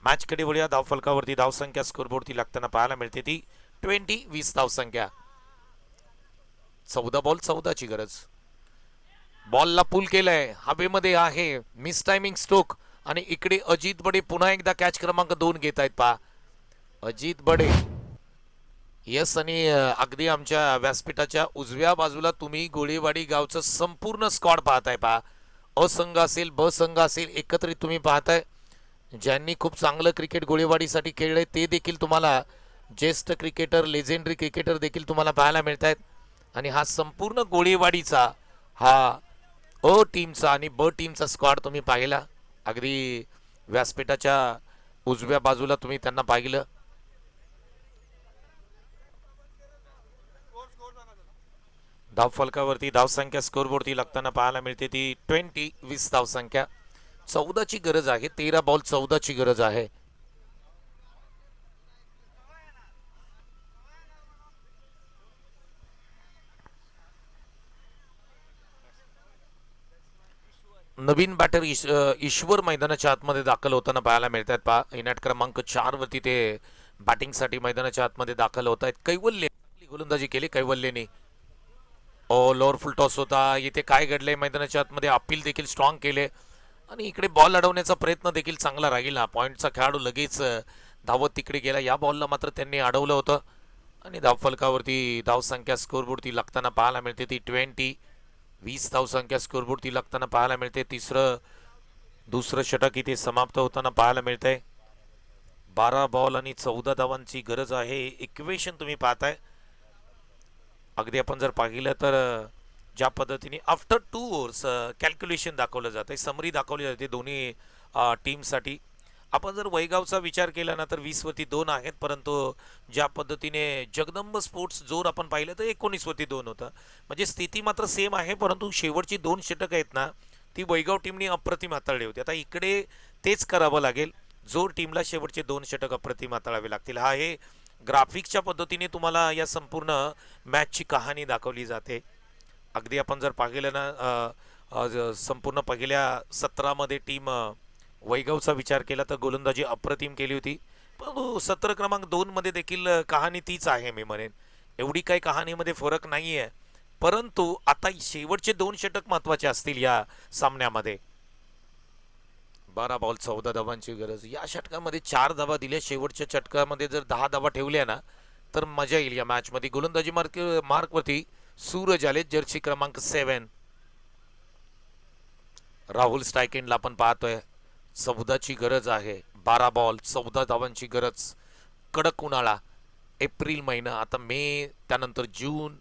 मॅचकडे वळूया. धावफलकावरती धावसंख्या स्कोरबोर्डती लागताना पाहायला मिळते ती 20 धावसंख्या. 14 बॉल 14ची गरज. बॉलला पुल केलंय, हवेमध्ये आहे, मिस टायमिंग स्ट्रोक आणि इकडे अजित बडे पुन्हा एकदा कॅच क्रमांक 2 घेत आहेत. पहा, अजित बडे. यस, आणि अगदी आमच्या व्यासपीठाच्या उजव्या बाजूला तुम्ही गोळेवाडी गावचं संपूर्ण स्क्वॉड पाहताय. पहा, अ संघ असेल, ब संघ असेल, एकत्रित तुम्ही पाहताय. ज्यांनी खूप चांगलं क्रिकेट गोळेवाडीसाठी खेळलंय ते देखील तुम्हाला, ज्येष्ठ क्रिकेटर, लेजेंडरी क्रिकेटर देखील तुम्हाला पाहायला मिळत आहेत. आणि हा संपूर्ण गोळेवाडीचा हा अ टीमचा आणि ब टीमचा स्क्वॉड तुम्ही पाहिला. अगदी व्यासपीठाच्या उजव्या बाजूला तुम्ही त्यांना पाहिलं. धावफलकावरती धावसंख्या स्कोरबोर्डती लागताना पाहायला मिळते ती 20 धावसंख्या. 14ची गरज आहे. 13 बॉल 14ची गरज आहे. नवीन बॅटर ईश्वर मैदानाच्या आतमध्ये दाखल होताना पाहायला मिळत आहेत. पहा, इनॅट क्रमांक 4 वरती ते बॅटिंगसाठी मैदानाच्या आतमध्ये दाखल होत आहेत. कैवल्य गोलंदाजी केली कैवल्यने. लोअर फुल टॉस होता. इथे काय घडलंय मैदानाच्या आतमध्ये, अपील देखील स्ट्रॉंग केले आणि इकडे बॉल अडवण्याचा प्रयत्न देखील चांगला राहिला. पॉइंटचा खेळाडू लगेच धावत तिकडे गेला. या बॉलला मात्र त्यांनी अडवलं होतं आणि धावफलकावरती धावसंख्या स्कोरबोर्डती लागताना पाहायला मिळते ती 20 धावसंख्या स्कोरबोर्डती लागताना पाहायला मिळते. दुसरं षटक इथे समाप्त होताना पाहायला मिळतंय. 12 बॉल आणि 14 धावांची गरज आहे. इक्वेशन तुम्ही पाहताय. अगदी आपण जर पाहिलं तर ज्या पद्धतीने आफ्टर 2 ओव्हर्स कॅल्क्युलेशन दाखवलं जाते, समरी दाखवली जाते दोन्ही टीमसाठी. आपण जर वैगावचा विचार केला ना तर 20 वरती 2 आहेत, परंतु ज्या पद्धतीने जगदंब स्पोर्ट्स जोर आपण पाहिलं तर 19 वरती 2 होतं. म्हणजे स्थिती मात्र सेम आहे, परंतु शेवटची 2 षटक आहेत ना ती वैगाव टीमने अप्रतिम हाताळली होती. आता इकडे तेच करावं लागेल. जोर टीमला शेवटचे 2 षटक अप्रतिम हाताळावे लागतील. हा हे ग्राफिक्सच्या पद्धतीने तुम्हाला या संपूर्ण मॅचची कहाणी दाखवली जाते. अगदी आपण जर पाहिलं ना संपूर्ण पहिल्या सत्रामध्ये टीम वैगावचा विचार केला तर गोलंदाजी अप्रतिम केली होती. परंतु सत्र क्रमांक 2 मध्ये देखील कहाणी तीच आहे मी म्हणेन. एवढी काही कहाणीमध्ये फरक नाही आहे. परंतु आता शेवटचे 2 षटक महत्वाचे असतील या सामन्यामध्ये. 12 बॉल 14 धावांची गरज. या षटकामध्ये 4 धावा दिल्या. शेवटच्या षटकामध्ये जर 10 धावा ठेवल्या ना तर मजा येईल या मॅचमध्ये. गोलंदाजी मार्कवरती सूरज आले, जर्सी क्रमांक 7. राहुल स्ट्राईक एंडला आपण पाहतोय. 14ची गरज आहे. 12 बॉल 14 धावांची गरज. कडक उन्हाळा. एप्रिल महिना, आता मे, त्यानंतर जून,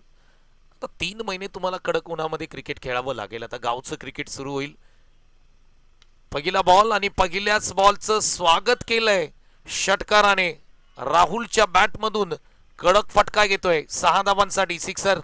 आता 3 महिने तुम्हाला कडक उन्हामध्ये क्रिकेट खेळावं लागेल. आता गावचं क्रिकेट सुरू होईल. पहिला बॉल आणि पहिल्याच बॉलचं स्वागत केलंय षटकाराने. राहुलच्या बॅटमधून कडक फटका घेतोय 6 धावांसाठी सिक्सर.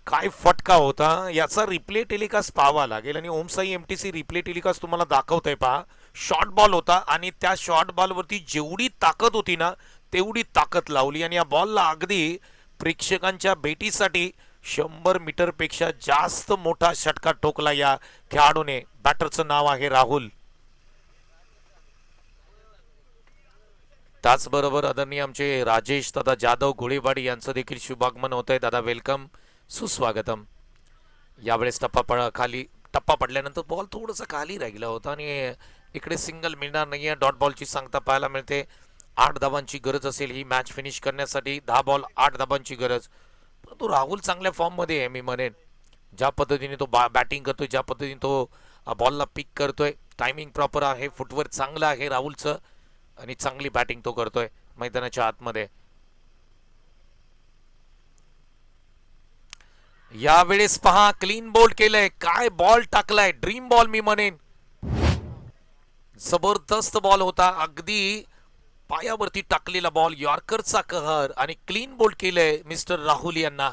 काय फटका होता याचा रिप्ले टेलिकास्ट पाहावा लागेल आणि ओमसाई एमटीसी रिप्ले टेलिकास्ट तुम्हाला दाखवतंय पहा. शॉर्ट बॉल होता आणि त्या शॉर्ट बॉलवरती जेवढी ताकद होती ना तेवढी ताकद लावली आणि या बॉलला अगदी प्रेक्षकांच्या भेटीसाठी 100 मीटरपेक्षा जास्त मोठा षटका ठोकला या खेळाडूने. बॅटरचं नाव आहे राहुल. त्याचबरोबर आदरणीय आमचे राजेश दादा जाधव गोळेवाडी यांचं देखील शुभागमन होत आहे. दादा वेलकम, सुस्वागतम. यावेळेस टप्पा पडल्यानंतर बॉल थोडंसं खाली राहिला होता आणि इकडे सिंगल मिळणार नाहीये. डॉट बॉलची सांगता पाहायला मिळते. 8 धावांची गरज असेल ही मॅच फिनिश करण्यासाठी. 10 बॉल 8 धावांची गरज. परंतु राहुल चांगल्या फॉर्ममध्ये आहे मी म्हणेन. ज्या पद्धतीने तो बॅटिंग करतोय, ज्या पद्धतीने तो बॉलला पिक करतोय, टायमिंग प्रॉपर आहे, फुटवर्क चांगलं आहे राहुलचं आणि चांगली बॅटिंग तो करतोय मैदानाच्या आतमध्ये. यावेळेस पहा क्लीन बोल्ड केलंय. काय बॉल टाकलाय, ड्रीम बॉल मी म्हणेन. जबरदस्त बॉल होता, अगदी पायावरती टाकलेला बॉल, यॉर्करचा कहर आणि क्लीन बोल्ड केलंय मिस्टर राहुल यांना.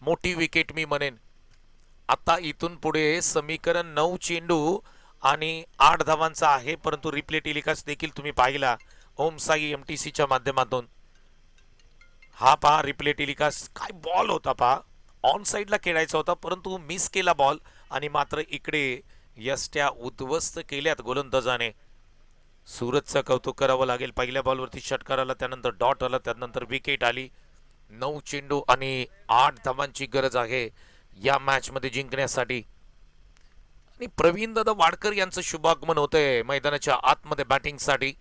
मोठी विकेट मी म्हणेन. आता इथून पुढे समीकरण 9 चेंडू आणि 8 धावांचा आहे, परंतु रिप्ले टेलिकास्ट देखील तुम्ही पाहिला ओमसाई एमटीसीच्या माध्यमातून. हा पहा रिप्ले टेलिकास्ट. काय बॉल होता पहा. ऑन साइडला खेळायचा होता परंतु मिस केला बॉल आणि मात्र इकडे यष्ट्या उद्ध्वस्त केल्यात गोलंदाजाने. सूरजचं कौतुक करावं लागेल. पहिल्या बॉलवरती षटकार आला, त्यानंतर डॉट आला, त्यानंतर विकेट आली. 9 चेंडू आणि 8 धावांची गरज आहे या मॅच मध्ये जिंकण्यासाठी. आणि प्रवीण दादा वाडकर यांचं शुभागमन होतंय मैदानाच्या आतमध्ये बॅटिंगसाठी.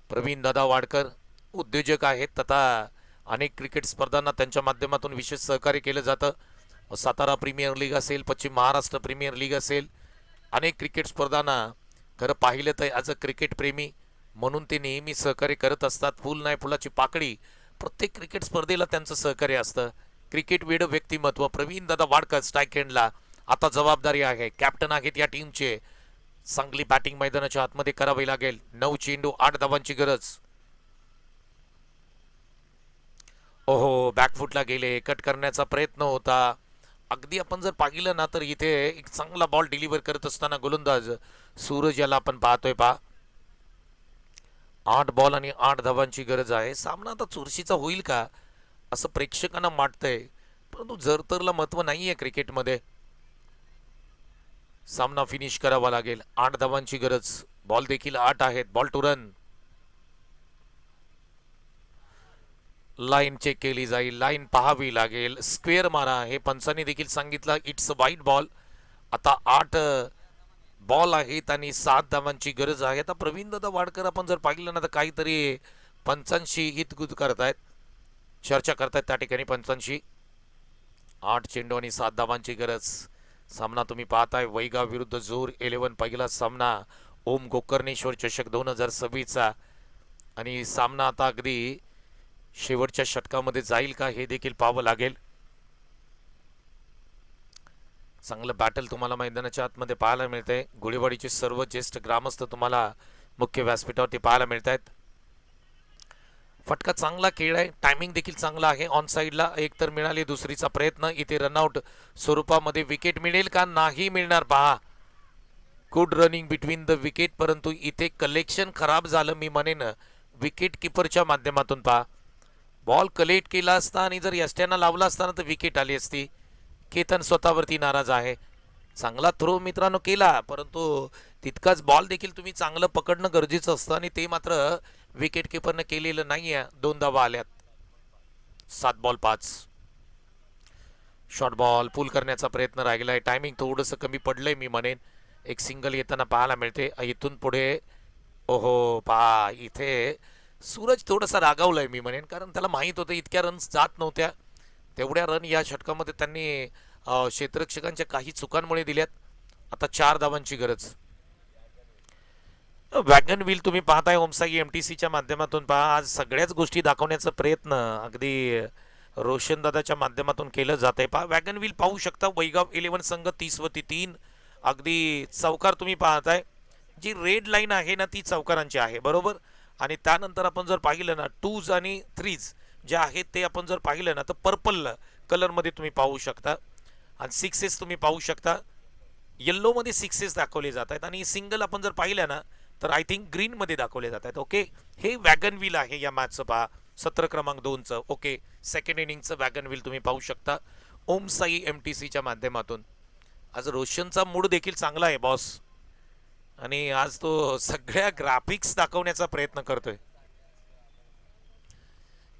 प्रवीण दादा वाडकर उद्योजक आहेत तथा अनेक क्रिकेट स्पर्धांना त्यांच्या माध्यमातून विशेष सहकार्य केलं जातं. सातारा प्रीमियर लीग असेल, पश्चिम महाराष्ट्र प्रीमियर लीग असेल, अनेक क्रिकेट स्पर्धांना खरं पाहिलं तर ॲज अ क्रिकेट प्रेमी म्हणून ते नेहमी सहकार्य करत असतात. फुल नाही फुलाची पाकळी, प्रत्येक क्रिकेट स्पर्धेला त्यांचं सहकार्य असतं. क्रिकेट वेड व्यक्तिमत्व प्रवीण दादा वाडकर स्ट्राईक एंडला. आता जबाबदारी आहे, कॅप्टन आहेत या टीमचे. चांगली बॅटिंग मैदानाच्या आतमध्ये करावी लागेल. 9 चेंडू 8 धावांची गरज. ओहो, बॅकफुटला गेले, कट करण्याचा प्रयत्न होता. अगदी आपण जर पाहिलं ना तर इथे एक चांगला बॉल डिलिव्हर करत असताना गोलंदाज सूरज याला आपण पाहतोय पहा. 8 बॉल आणि 8 धावांची गरज आहे. सामना आता चुरशीचा होईल का असं प्रेक्षकांना वाटतंय, परंतु जरतरला महत्व नाहीये क्रिकेटमध्ये. सामना फिनिश करावा लागेल. 8 धावांची गरज. बॉल देखील 8 आहेत. Ball to run. Line check केली जाईल, लाईन पाहावी लागेल. स्क्वेअर मारा हे पंचांनी देखील सांगितलं. इट्स अ वाईट बॉल. आता 8 बॉल आहेत आणि 7 धावांची गरज आहे. आता प्रवीण दादा वाडकर आपण जर पाहिलं ना तर काहीतरी पंचांशी हितगुज करतायत, चर्चा करतायत त्या ठिकाणी पंचांशी. 8 चेंडू आणि 7 धावांची गरज. सामना तुम्ही पाहताय वैगाव विरुद्ध जोर 11 पहिला सामना ओम गोकर्णेश्वर चषक 2026चा. आणि सामना आता अगदी शेवटच्या षटकामध्ये जाईल का हे देखील पाहावं लागेल. चांगलं बॅटल तुम्हाला मैदानाच्या आतमध्ये पाहायला मिळतंय. गोळीबाडीचे सर्व ज्येष्ठ ग्रामस्थ तुम्हाला मुख्य व्यासपीठावरती पाहायला मिळत आहेत. फटका चांगला खेळलाय, टायमिंग देखील चांगला आहे. ऑन साईडला एक तर मिळाली, दुसरीचा प्रयत्न. इथे रनआउट स्वरूपामध्ये विकेट मिळेल का नाही मिळणार पहा. Good running between the wicket, परंतु इथे कलेक्शन खराब झालं मी म्हणेन विकेट किपरच्या माध्यमातून पहा. बॉल कलेक्ट केला असता आणि जर यष्ट्यांना लावला असताना तर विकेट आली असती. केतन स्वतःवरती नाराज आहे. चांगला थ्रो मित्रांनो केला, परंतु तितकाच बॉल देखील तुम्ही चांगलं पकडणं गरजेचं असतं आणि ते मात्र विकेट किपरनं केलेलं नाहीये. 2 धावा आल्यात. 7 बॉल 5. शॉर्ट बॉल पुल करण्याचा प्रयत्न राहिलाय. टायमिंग थोडंसं कमी पडलंय मी म्हणेन. एक सिंगल येताना पाहायला मिळते. इथून पुढे ओहो पहा, इथे सूरज थोडासा रागावलाय मी म्हणेन, कारण त्याला माहीत होतं इतक्या रन्स जात नव्हत्या. तेवढ्या रन या षटकामध्ये त्यांनी क्षेत्ररक्षकांच्या काही चुकांमुळे दिल्यात. आता 4 धावांची गरज. वॅगन व्हील तुम्ही पाहताय ओमसाई एमटीसीच्या माध्यमातून पहा. आज सगळ्याच गोष्टी दाखवण्याचा प्रयत्न अगदी रोशन दादाच्या माध्यमातून केलं जात आहे. पहा वॅगन व्हील पाहू शकता. वैगाव 11 संघ 30-3. अगदी चौकार तुम्ही पाहताय. जी रेड लाईन आहे ना ती चौकारांची आहे बरोबर. आणि त्यानंतर आपण जर पाहिलं ना 2s आणि 3s जे आहेत ते आपण जर पाहिलं ना तर पर्पल कलरमध्ये तुम्ही पाहू शकता. आणि 6s तुम्ही पाहू शकता. येल्लोमध्ये 6s दाखवले जात आहेत आणि सिंगल आपण जर पाहिलं ना तर आय थिंक ग्रीनमध्ये दाखवले जात आहेत. ओके, हे वॅगन व्हील आहे या मॅचचं पहा. 17 क्रमांक 2चं. ओके, सेकंड इनिंगचं वॅगन व्हील तुम्ही पाहू शकता ओमसाई एमटीसीच्या माध्यमातून. आज रोशनचा मूड देखील चांगला आहे बॉस, आणि आज तो सगळ्या ग्राफिक्स दाखवण्याचा प्रयत्न करतोय.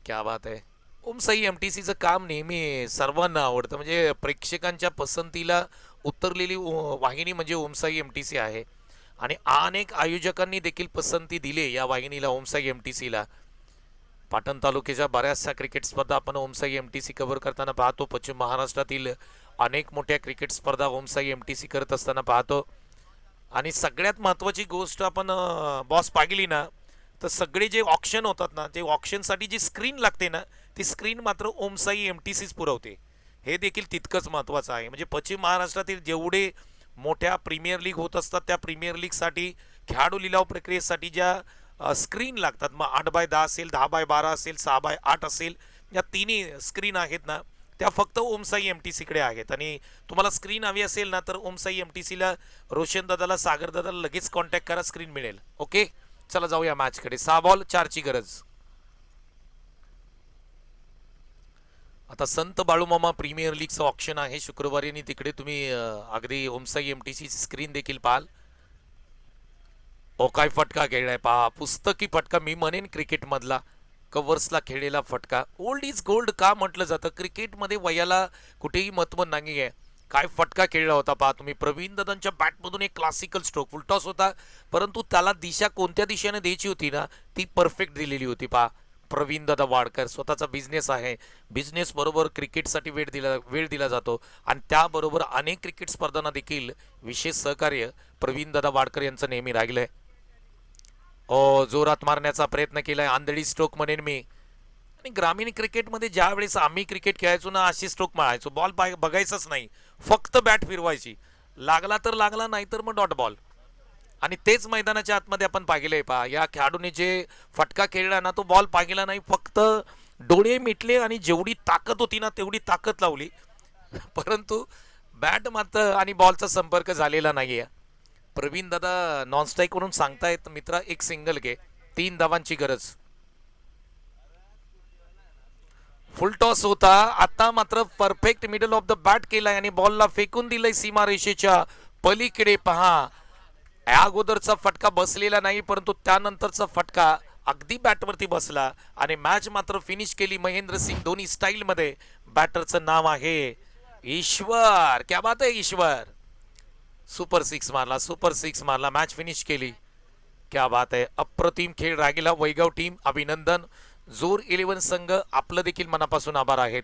क्या बात आहे. ओमसाई एमटीसीचं काम नेहमी सर्वांना आवडतं. म्हणजे प्रेक्षकांच्या पसंतीला उतरलेली वाहिनी म्हणजे ओमसाई एमटीसी आहे. आणि अनेक आयोजकांनी देखील पसंती दिली या वाहिनीला, ओमसाई एमटीसीला. पाटण तालुक्याच्या बऱ्याचशा क्रिकेट स्पर्धा आपण ओमसाई एमटीसी कव्हर करताना पाहतो. पश्चिम महाराष्ट्रातील अनेक मोठ्या क्रिकेट स्पर्धा ओमसाई एमटीसी करत असताना पाहतो. आणि सगळ्यात महत्त्वाची गोष्ट आपण बॉस पाहिली ना तर सगळे जे ऑक्शन होतात ना, ते ऑक्शनसाठी जी स्क्रीन लागते ना ती स्क्रीन मात्र ओमसाई एमटीसीच पुरवते. हे देखील तितकंच महत्त्वाचं आहे. म्हणजे पश्चिम महाराष्ट्रातील जेवढे मोठ्या प्रीमियर लीग होत असतात त्या प्रीमियर लीगसाठी खेळाडू लिलाव प्रक्रियेसाठी ज्या स्क्रीन लागतात, मग 8x10 असेल, 10x12 असेल, 6x8 असेल, या तिन्ही स्क्रीन आहेत ना त्या फक्त ओमसाई एमटीसीकडे आहेत. आणि तुम्हाला स्क्रीन हवी असेल ना तर ओमसाई एमटीसीला रोशन दादाला, सागर दादाला लगेच कॉन्टॅक्ट करा, स्क्रीन मिळेल. ओके, चला जाऊया मॅचकडे. 6 बॉल 4ची गरज. आता संत बाळूमामा प्रीमियर लीगचं ऑप्शन आहे शुक्रवारी, आणि तिकडे तुम्ही अगदी ओमसाई एमटीसी स्क्रीन देखील पाहाल. ओ काय फटका खेळलाय पहा. पुस्तकी फटका मी म्हणेन क्रिकेटमधला. कव्हर्सला खेळलेला फटका. ओल्ड इज गोल्ड का म्हटलं जातं. क्रिकेटमध्ये वयाला कुठेही महत्त्व नाही आहे. काय फटका खेळला होता पहा तुम्ही. प्रवीण दादांच्या बॅटमधून एक क्लासिकल स्ट्रोक, फुलटॉस होता, परंतु त्याला दिशा कोणत्या दिशेने द्यायची होती ना ती परफेक्ट दिलेली होती पहा. प्रवीण दादा वाडकर स्वतःचा बिझनेस आहे. बिझनेस बरोबर क्रिकेटसाठी वेळ दिला जातो आणि त्याबरोबर अनेक क्रिकेट स्पर्धांना देखील विशेष सहकार्य प्रवीण दादा वाडकर यांचं नेहमी राहिलंय. जोरात मारण्याचा प्रयत्न केलाय. आंधळी स्ट्रोक म्हणेन मी. आणि ग्रामीण क्रिकेटमध्ये ज्या वेळेस आम्ही क्रिकेट खेळायचो ना अशी स्ट्रोक मारायचो. बॉल बघायचाच नाही, फक्त बॅट फिरवायची. लागला तर लागला, नाही तर मग डॉट बॉल. आणि तेच मैदानाच्या आतमध्ये आपण पाहिलंय पहा. या खेळाडूने जे फटका खेळला ना तो बॉल पाहिला नाही, फक्त डोळे मिटले आणि जेवढी ताकद होती ना तेवढी ताकद लावली, परंतु बॅट मात्र आणि बॉलचा संपर्क झालेला नाहीये. प्रवीण दादा नॉन स्ट्राईक वरून सांगतायत मित्रा एक सिंगल घे. 3 धावांची गरज. फुल टॉस होता. आता मात्र perfect middle of the bat केलाय आणि बॉलला फेकून दिलंय सीमा रेषेच्या पलीकडे पहा. या अगोदरचा फटका बसलेला नाही, परंतु त्यानंतरचा फटका अगदी बॅटवरती बसला आणि मॅच मात्र फिनिश केली महेंद्र सिंग धोनी स्टाईल मध्ये. बॅटरचं नाव आहे ईश्वर. क्या बात आहे ईश्वर. सुपर 6 मारला, सुपर 6 मारला, मॅच फिनिश केली. क्या बात आहे. अप्रतिम खेळ राहिला वैगाव टीम. अभिनंदन. जोर 11 संघ आपलं देखील मनापासून आभार आहेत.